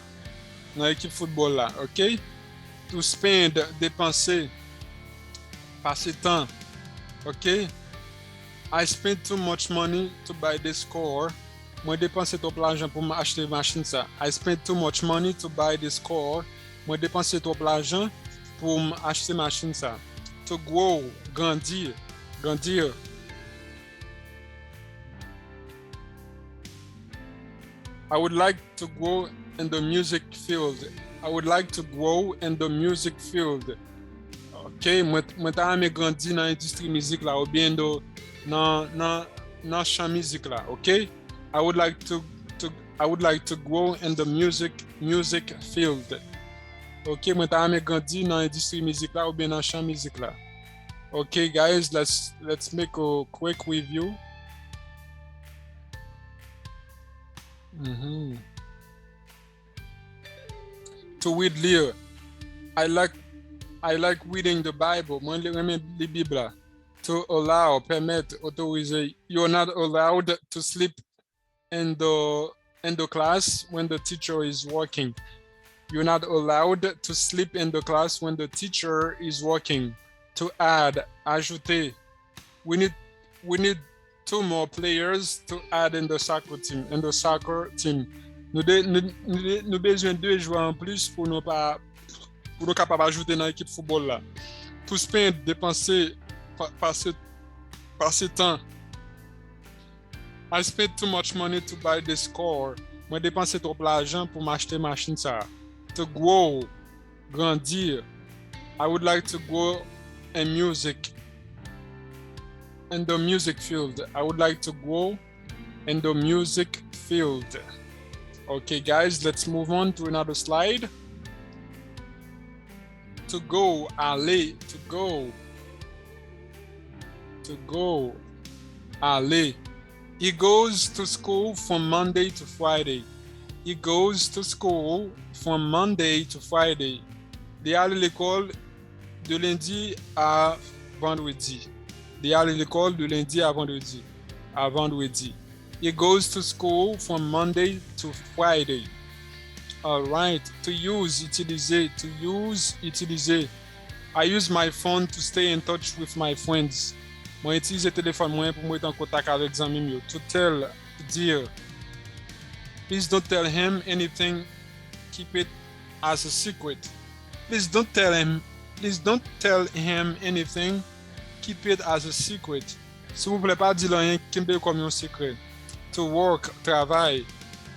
dans l'équipe football là, OK? To spend, dépenser, passer temps, OK? I spent too much money to buy this car. Moi dépenser trop l'argent pour m'acheter machine ça. I spent too much money to buy this car. Moi dépenser trop l'argent pour m'acheter machine ça. To grow, grandir. I would like to grow in the music field. OK, moi t'as aimé grandir dans l'industrie musique là ou bien dans champ musique là, OK? I would like to grow in the music field. OK, moi t'as aimé grandir dans l'industrie musique là ou bien dans champ musique là. OK, guys, let's make a quick review. To read, lire. I like reading the Bible. Moi j'aime lire Bible. To allow, permettre, autoriser. You're not allowed to sleep in the in the class when the teacher is working. You're not allowed to sleep in the class when the teacher is working. To add, ajouter. We need 2 more players to add in the soccer team. Nous besoin 2 joueurs en plus pour nous capable ajouter dans l'équipe football là. Tout spend dépenser passer temps. I spent too much money to buy this car. Moi dépenser trop l'argent pour m'acheter machine ça. To grow, grandir. I would like to grow in music. In the music field. I would like to grow in the music field. Okay, guys, let's move on to another slide. To go, aller, to go. To go, aller. He goes to school from Monday to Friday. He goes to school from Monday to Friday. Il est allé à l'école de lundi à vendredi. Il est allé à l'école de lundi à vendredi. À vendredi. He goes to school from Monday to Friday. All right. To use, utiliser. To use, utiliser. I use my phone to stay in touch with my friends. Moi utiliser téléphone moi pour moi être en contact avec les amis. To tell, dire. Please don't tell him anything. Keep it as a secret. Please don't tell him anything. Keep it as a secret. S'il vous plaît, pas dire rien qui me comme un secret. To work, travail.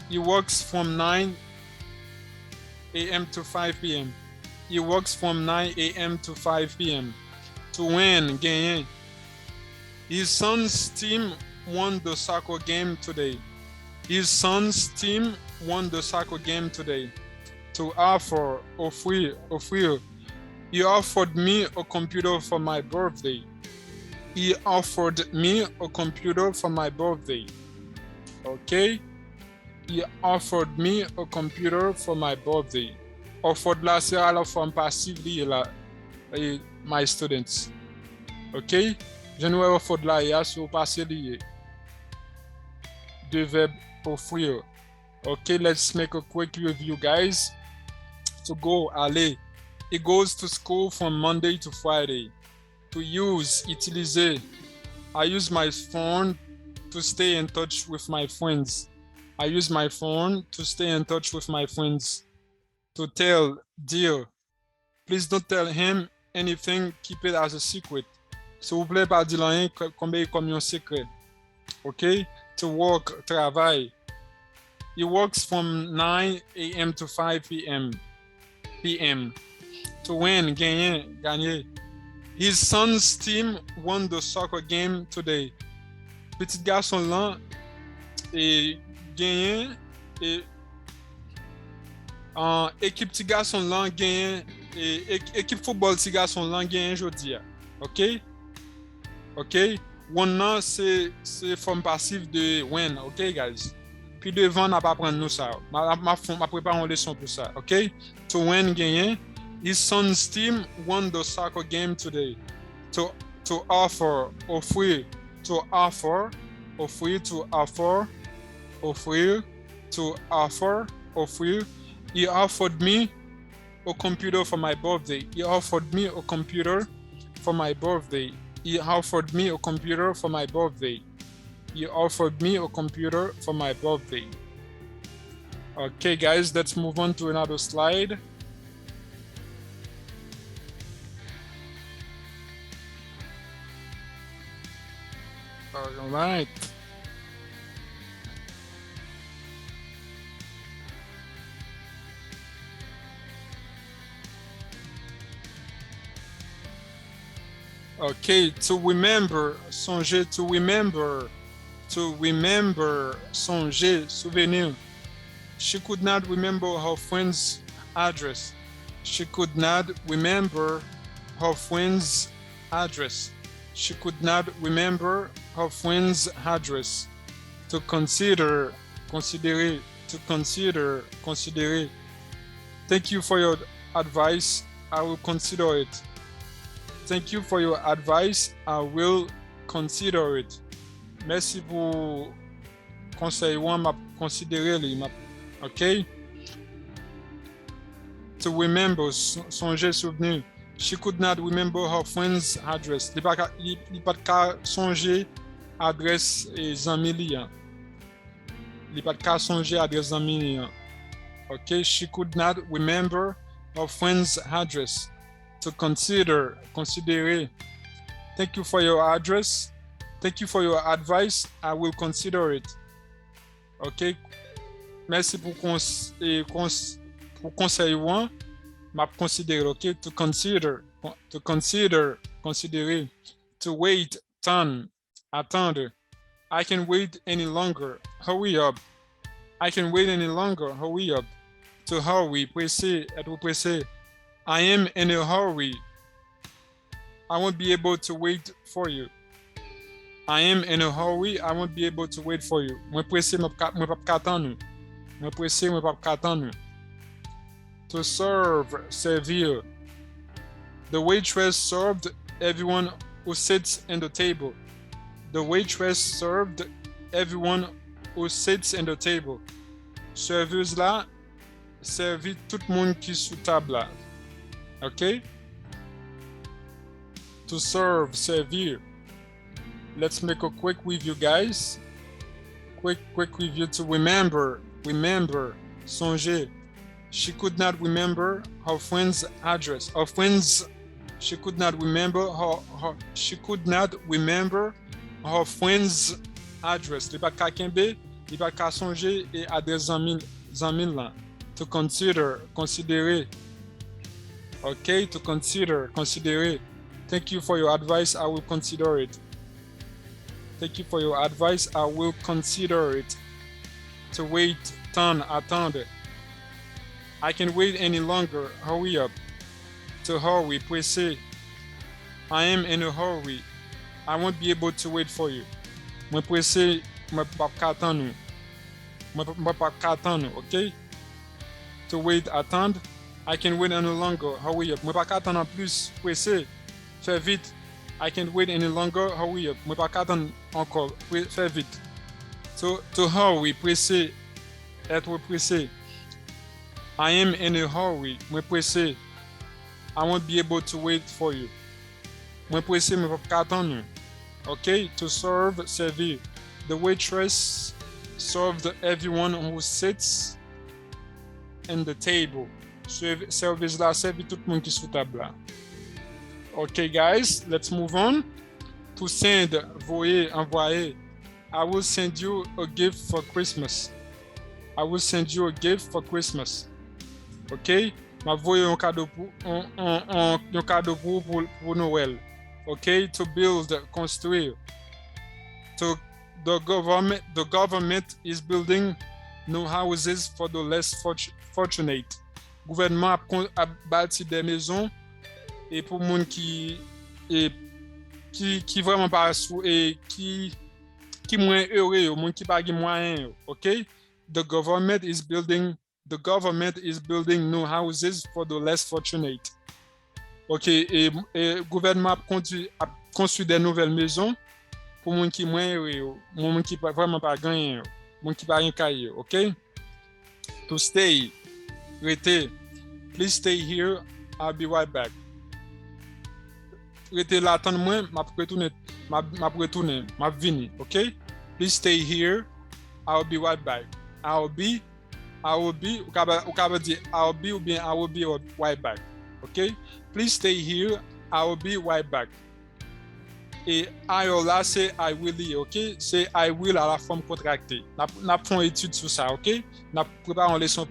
He works from 9 a.m. to 5 p.m. He works from 9 a.m. to 5 p.m. To win, gagner. His son's team won the soccer game today. His son's team won the soccer game today. To offer, offrir. He offered me a computer for my birthday. He offered me a computer for my birthday. Okay? He offered me a computer for my birthday. Offered là, c'est à la forme passive liée là, my students. Okay? Je ne vais offered là, il y a sur passé lié. Deux verbes offrir. Okay, let's make a quick review, guys. To go, aller. He goes to school from Monday to Friday. To use, utiliser. I use my phone to stay in touch with my friends. I use my phone to stay in touch with my friends. To tell, dire. Please don't tell him anything, keep it as a secret. S'il vous plaît, pas dire rien comme un secret. Okay? To work, travail. He works from 9 a.m. to 5 p.m. To win, gagner. His son's team won the soccer game today. Petit garçon là et gagné et équipe petit garçon là gagné et équipe football petit garçon là gagné aujourd'hui. OK? OK? Won là c'est forme passive de win, OK guys? Puis devant n'a pas prendre nous ça. Ma prépare une leçon pour ça, OK? To win gagner. His son's team won the soccer game today. To offer, offrir. To offer, offrir, to offer, offrir, to offer, offrir. He offered me a computer for my birthday. He offered me a computer for my birthday. He offered me a computer for my birthday. He offered me a computer for my birthday. Okay, guys, let's move on to another slide. All right. Okay, to remember, songer, to remember, songer, souvenir. She could not remember her friend's address. She could not remember her friend's address. She could not remember her friend's address. To consider, considérer, to consider, considérer. Thank you for your advice. I will consider it. Thank you for your advice. I will consider it. Merci pour conseil. considérer li, ok? To remember, songer, souvenir. She could not remember her friend's address. Li pat ka songer adresse zanmi li an. Li pat ka songer adresse zanmi li an. Okay, she could not remember her friend's address. To consider, considérer. Thank you for your address. Thank you for your advice. I will consider it. Okay, merci pour conseil one. M'a considérer, okay? To consider, considérer. To wait, attendre. I can wait any longer. Hurry up. I can wait any longer. Hurry up. To hurry, pressé, être pressé. I am in a hurry. I won't be able to wait for you. I am in a hurry. I won't be able to wait for you. Mwen pressé, mwen pa attendre. Mwen pressé, mwen pa attendre. To serve, servir. The waitress served everyone who sits in the table. The waitress served everyone who sits in the table. Serveuse là, servit tout le monde qui sous table là. Okay? To serve, servir. Let's make a quick review, guys. Quick review to remember, songer. She could not remember her friend's address. She could not remember she could not remember her friend's address. Li pa ka kembe, li pa ka songer et adresse zanmin lan. To consider, considérer. Okay, to consider, considérer. Thank you for your advice. I will consider it. Thank you for your advice. I will consider it. To wait, attendre. I can wait any longer. Hurry up. To hurry, pressé. I am in a hurry. I won't be able to wait for you. Mwen pressé, mwen pa ka attendre. Mwen pa ka attendre, ok? To wait, attendre. I can wait any longer. Hurry up. Mwen pa ka attendre en plus. Pressé. Fais vite. I can't wait any longer. Hurry up. Mwen pa ka attendre encore. Fais vite. To hurry, pressé. Être pressé. I am in a hurry. Mwen pressé. I won't be able to wait for you. Mwen pressé, mwen pa ka attendre. Okay? To serve, servir. The waitress served everyone who sits in the table. Service là, servi tout le monde qui sous table là. Okay, guys, let's move on. To send, envoyer. I will send you a gift for Christmas. I will send you a gift for Christmas. Ok? Ma voye un cadeau pour Noël. Ok? To build, construire. The government is building new houses for the less fortunate. Gouvernement a bâti des maisons et pour moun qui vraiment pas et qui moins heureux, moun qui pas moyen. Ok? The government is building new houses for the less fortunate. Ok, et gouvernement a construit des nouvelles maisons pour les gens qui moins heureux, les gens qui vraiment pas gagné, les gens qui pas rien caillé. Ok? To stay, rester. Please stay here. I'll be right back. Rester là, attends-moi, m'a retourner, m'a venir. Ok? Please stay here. I'll be right back. I will be, ou dire I'll be ou bien I will be right back. Okay? Please stay here. I will be right back. Et I là c'est I will, ok? C'est I will à la forme contractée. N'a fait une étude sur ça, ok? N'a préparé une leçon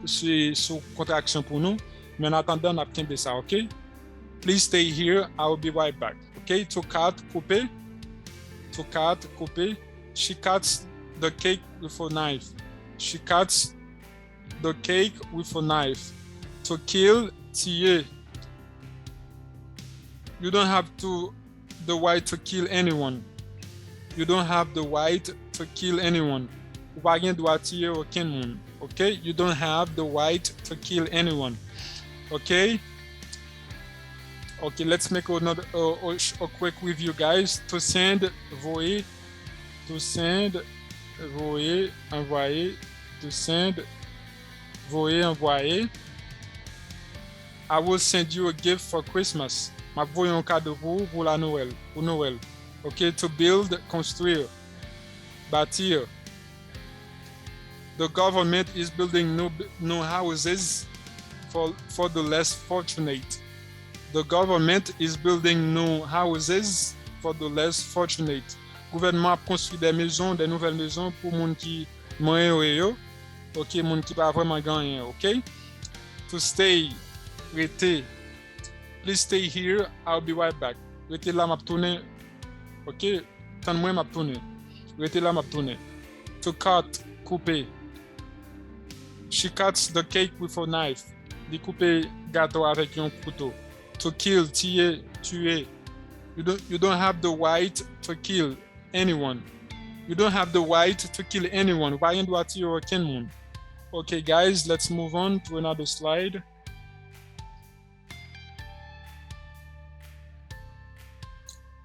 sur contraction pour nous, mais en attendant n'a pas ça, ok? Please stay here. I will be right back. Okay? To cut, couper. To cut, couper. She cuts the cake with a knife. She cuts the cake with a knife. To kill, tuer. You don't have the right to kill anyone. You don't have the right to kill anyone. Ou pa gen droit tuer aucun monde. Okay? You don't have the right to kill anyone. Okay? Okay, let's make another a quick review, guys. To send, voyer. To send, voyer, envoyer, to send, voyer, envoyer. I will send you a gift for Christmas. Ma voyer un cadeau pour la Noël, pour Noël. Okay, to build, construire, bâtir. The government is building new houses for the less fortunate. The government is building new houses for the less fortunate. Gouvernement a construit des maisons, des nouvelles maisons pour moun qui moins OK, moun qui pas vraiment gagné, OK? To stay, rester. Please stay here, I'll be right back. Rester là m'a tourner. OK? Tant moi m'a tourner. Rester là m'a tourner. To cut, couper. She cuts the cake with a knife. Découper gâteau avec un couteau. To kill, tuer. You don't have the right to kill anyone. You don't have the right to kill anyone. Why doit tuer aucun monde? Okay, guys, let's move on to another slide.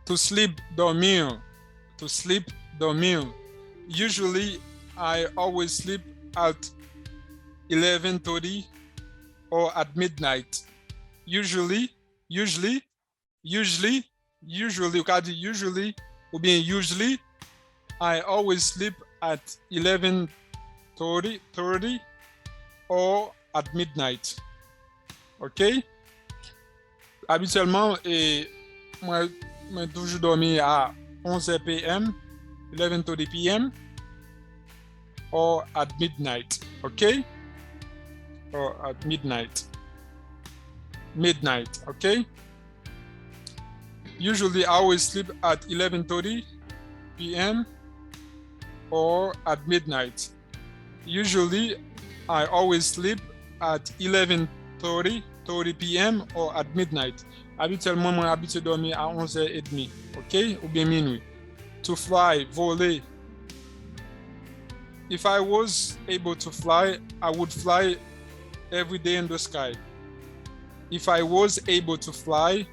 To sleep, dormir. To sleep, dormir. Usually, I always sleep at 11:30 or at midnight. Usually, I always sleep at 11:30 or at midnight. OK? Habituellement, moi toujours dormi à 11 p.m., 11:30 p.m. or at midnight. OK? Or at midnight. OK? Usually I always sleep at 11:30 p.m. or at midnight. Usually I always sleep at 11:30 p.m. or at midnight. Habituellement, moi habitué dormir à 11h30, OK? Ou bien minuit. To fly, voler. If I was able to fly, I would fly every day in the sky. If I was able to fly,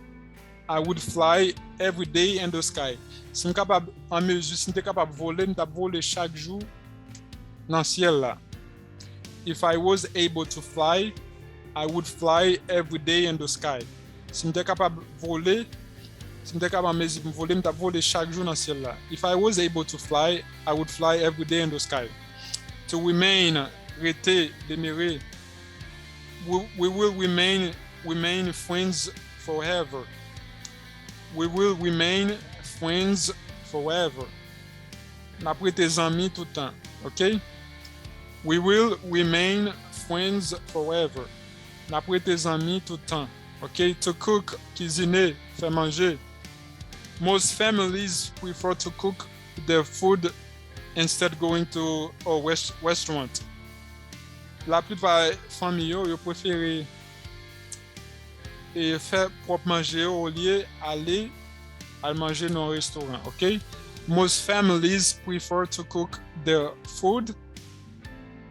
I would fly every day in the sky. Si je suis capable, en mesure, si je suis capable de voler, je vais voler chaque jour dans le ciel là. If I was able to fly, I would fly every day in the sky. Si je suis capable de voler, si je suis capable de voler, je vais voler chaque jour dans le ciel là. If I was able to fly, I would fly every day in the sky. To remain, rester, demeurer. We will remain friends forever. We will remain friends forever. N'a pas tes amis tout le temps, OK? We will remain friends forever. N'a pas tes amis tout le temps, OK? To cook, cuisiner, faire manger. Most families prefer to cook their food instead going to a restaurant. La plupart familles yo préfèrent faire propre manger au lieu d'aller manger dans un restaurant, OK? Most families prefer to cook their food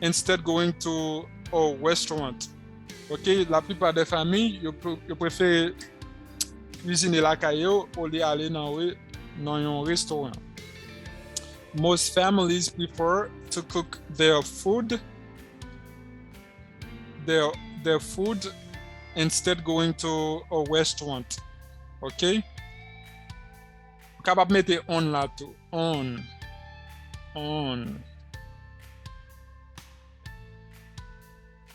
instead going to a restaurant. OK? La plupart des familles yo préfèrent cuisiner la caillou au lieu d'aller dans un restaurant. Most families prefer to cook their food instead going to a restaurant. OK? Capable mettre on là tout. On.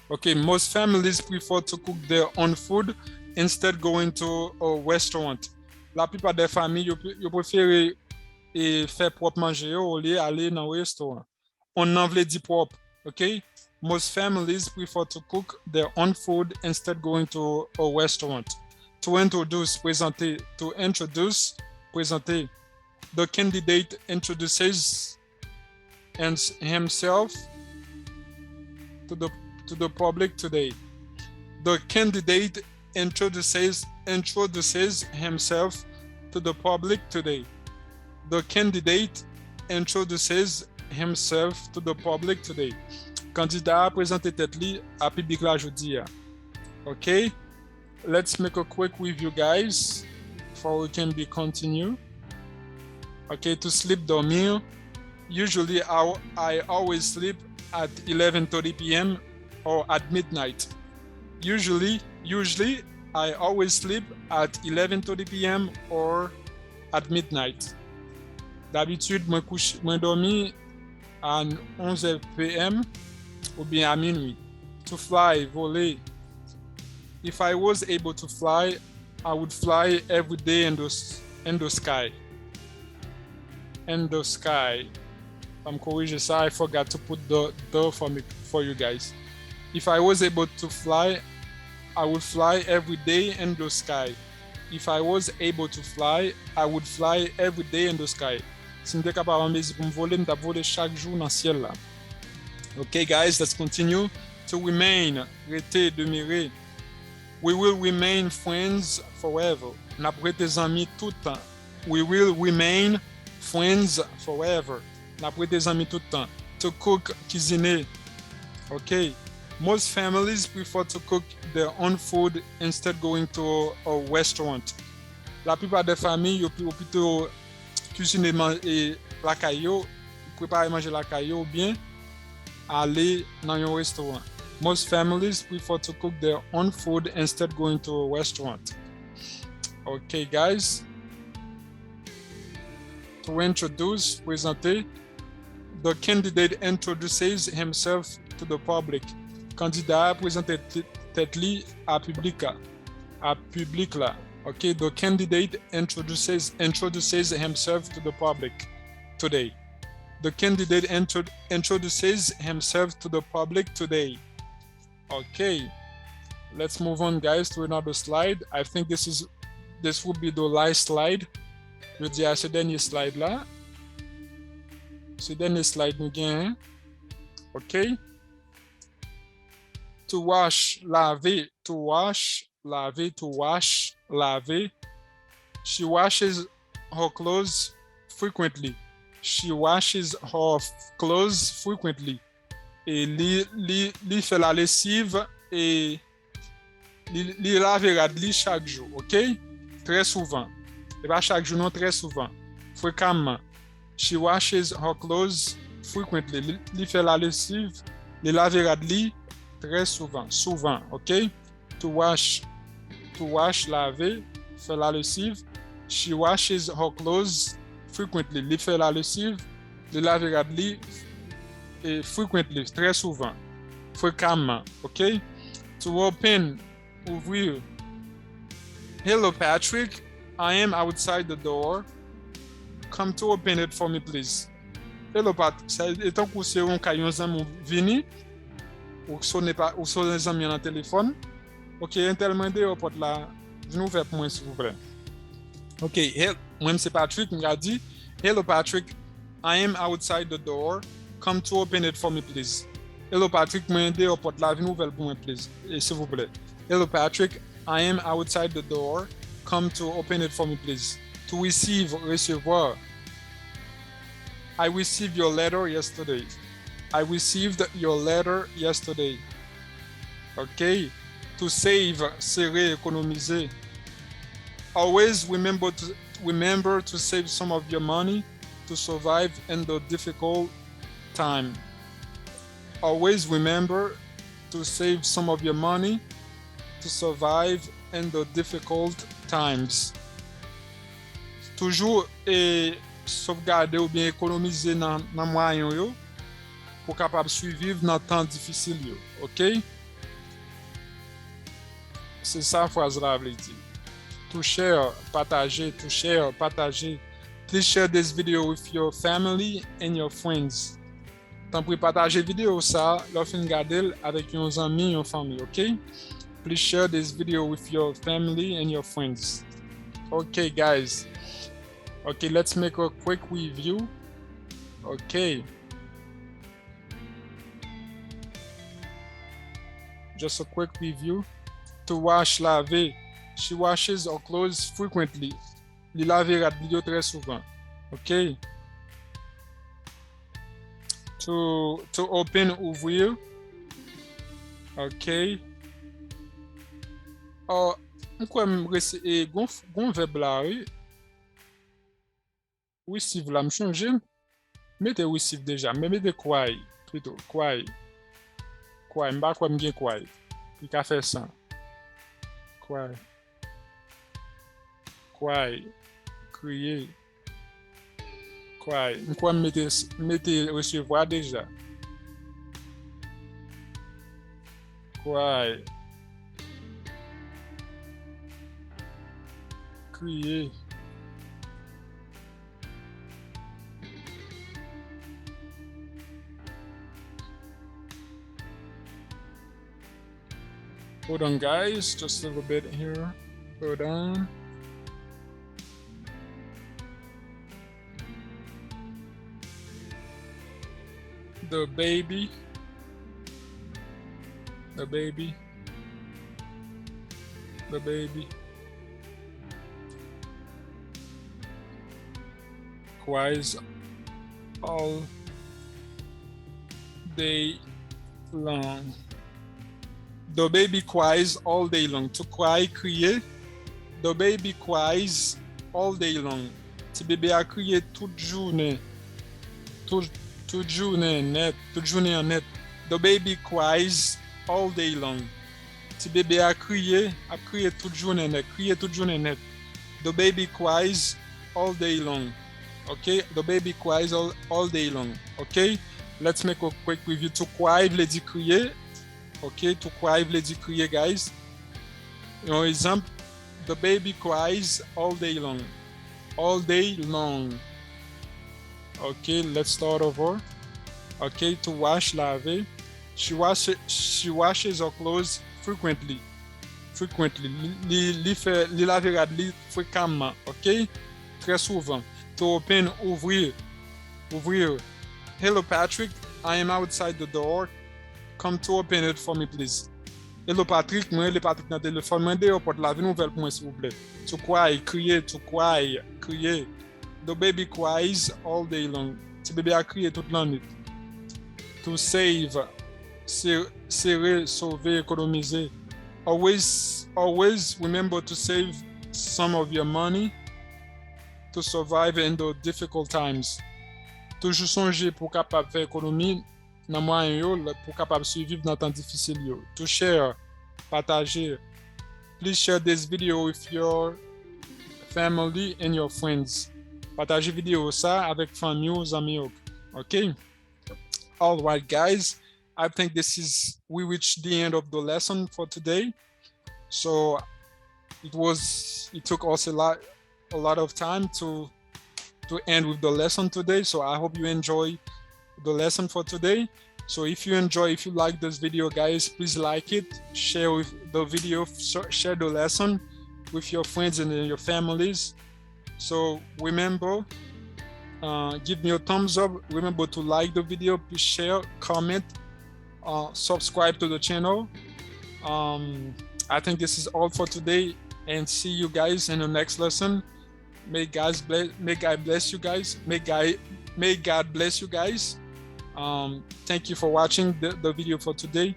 OK, most families prefer to cook their own food instead going to a restaurant. La plupart des familles yo préfèrent faire propre manger au lieu d'aller dans un restaurant. On en veut dire propre. OK? Most families prefer to cook their own food instead going to a restaurant. To introduce, présenter. To introduce, présenter. The candidate introduces himself to the public today. The candidate introduces himself to the public today. The candidate introduces himself to the public today. Candidat présente tête li à public la jodi. Okay, let's make a quick review, guys, before we can be continue. Okay, to sleep, dormir. Usually, I always sleep at 11:30 p.m. or at midnight. Usually, I always sleep at 11:30 p.m. or at midnight. D'habitude, moi dormi à 11 p.m. ou bien à minuit. To fly, voler. If I was able to fly, I would fly every day in the sky. In the sky. I'm corriging ça. I forgot to put the for you guys. If I was able to fly, I would fly every day in the sky. If I was able to fly, I would fly every day in the sky. Si m'étais capable de voler, m't'a voler chaque jour dans le ciel là. Okay, guys, let's continue. To remain, rester, demeurer. We will remain friends forever. N'a pas des amis tout le temps. We will remain friends forever. N'a pas des amis tout le temps. To cook, cuisiner. Okay. Most families prefer to cook their own food instead going to a restaurant. La plupart des familles ont plutôt cuisiner la caillou, préparer manger la caillou ou bien aller dans un restaurant. Most families prefer to cook their own food instead going to a restaurant. Okay, guys. To introduce, présenter, the candidate introduces himself to the public. Candidat présente tête-li à public là. Okay, the candidate introduces himself to the public today. The candidate introduces himself to the public today. Okay, let's move on, guys, to another slide. I think this will be the last slide. Je dis à ce dernier slide là. Ce dernier slide nous gagne. Okay. To wash, laver, to wash, laver, to wash, laver. She washes her clothes frequently. She washes her clothes frequently. Et li fait la lessive et li lavera de li chaque jour, ok? Très souvent. Et pas chaque jour, non, très souvent. Fréquemment. She washes her clothes frequently. Li fait la lessive, li lavera de li très souvent, ok? To wash, laver, faire la lessive. She washes her clothes frequently. Li fait la lessive, li lavera de li et frequently, très souvent, fréquemment, ok? To open, ouvrir. Hello, Patrick. I am outside the door. Come to open it for me, please. Hello, Patrick. Etant que c'est un caillon zami vini, ou son les amis dans le téléphone. Ok, un tel mandé au porte là, venez ouvrir pour moi, s'il vous plaît. Ok, moi c'est Patrick, m'a dit, hello Patrick, I am outside the door. Come to open it for me, please. Hello Patrick, moi mandé au porte là, venez ouvrir pour moi, please, s'il vous plaît. Hello Patrick, I am outside the door. Come to open it for me, please. To receive, recevoir. I received your letter yesterday. I received your letter yesterday. Okay. To save, serrer, économiser. Always remember to save some of your money to survive in the difficult time. Always remember to save some of your money to survive in the difficult times. Toujours sauvegarder ou bien économiser dans moyen yo pour capable survivre dans temps difficile yo, OK? C'est ça phrase là veut dire. To share, partager, to share, partager. Please share this video with your family and your friends. Tant pour partager vidéo ça, leur fin garder avec vos amis, your family, OK? Please share this video with your family and your friends. Okay, guys. Okay, let's make a quick review. Okay. Just a quick review. To wash, laver. She washes her clothes frequently. Li lavera de très souvent. Okay. To open, ouvrir. Okay. Pourquoi me gon verbe là, oui, si vous la me changer. Mettez receive déjà, mais mettez quoi plutôt, quoi, m'ba quoi m'gen quoi. Il a fait ça. Quoi, crier. Quoi, m'quoi mettez recevoir déjà. Quoi, crier. Hold on, guys, just a little bit here. Hold on. The baby. The baby. The baby. Cries all day long. The baby cries all day long. To cry, crier. The baby cries all day long. Ti bébé a crié toute journée. Toute journée net. Toute journée en net. The baby cries all day long. Ti bébé a crié toute journée net. Crié toute journée net. The baby cries all day long. Okay? The baby cries all day long. Okay? Let's make a quick review. To cry veut dire crier. Okay, to cry veut dire crier, guys. For example, the baby cries all day long. All day long. Okay, let's start over. Okay, to wash, laver. She washes her clothes frequently. Frequently. Li lavera li fréquemment. Okay? Très souvent. To open, ouvrir. Ouvrir. Hello, Patrick. I am outside the door. Come to open it for me, please. Hello, Patrick. Moi, le Patrick dans le téléphone. Moi, dehors pour la nouvelle pour moi, s'il vous plaît. To cry, crier, to cry, crier. The baby cries all day long. Ce bébé a crié toute la nuit. To save, serrer, sauver, économiser. Always remember to save some of your money to survive in the difficult times. Toujours songer pour capable faire économie dans moyen yo pour capable survivre dans temps difficile yo. To share, partager. Please share this video with your family and your friends. Partagez vidéo ça avec famille ou amis. Okay? All right, guys. I think we reached the end of the lesson for today. So it took us a lot of time to end with the lesson today. So I hope you enjoy the lesson for today. So if you like this video, guys, please like it, share with the video, share the lesson with your friends and your families. So remember, give me a thumbs up. Remember to like the video, please share, comment, subscribe to the channel. I think this is all for today, and see you guys in the next lesson. May God bless you guys. May God bless you guys. Thank you for watching the video for today.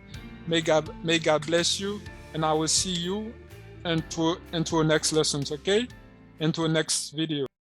May God bless you, and I will see you into our next lessons, okay? Into a next video.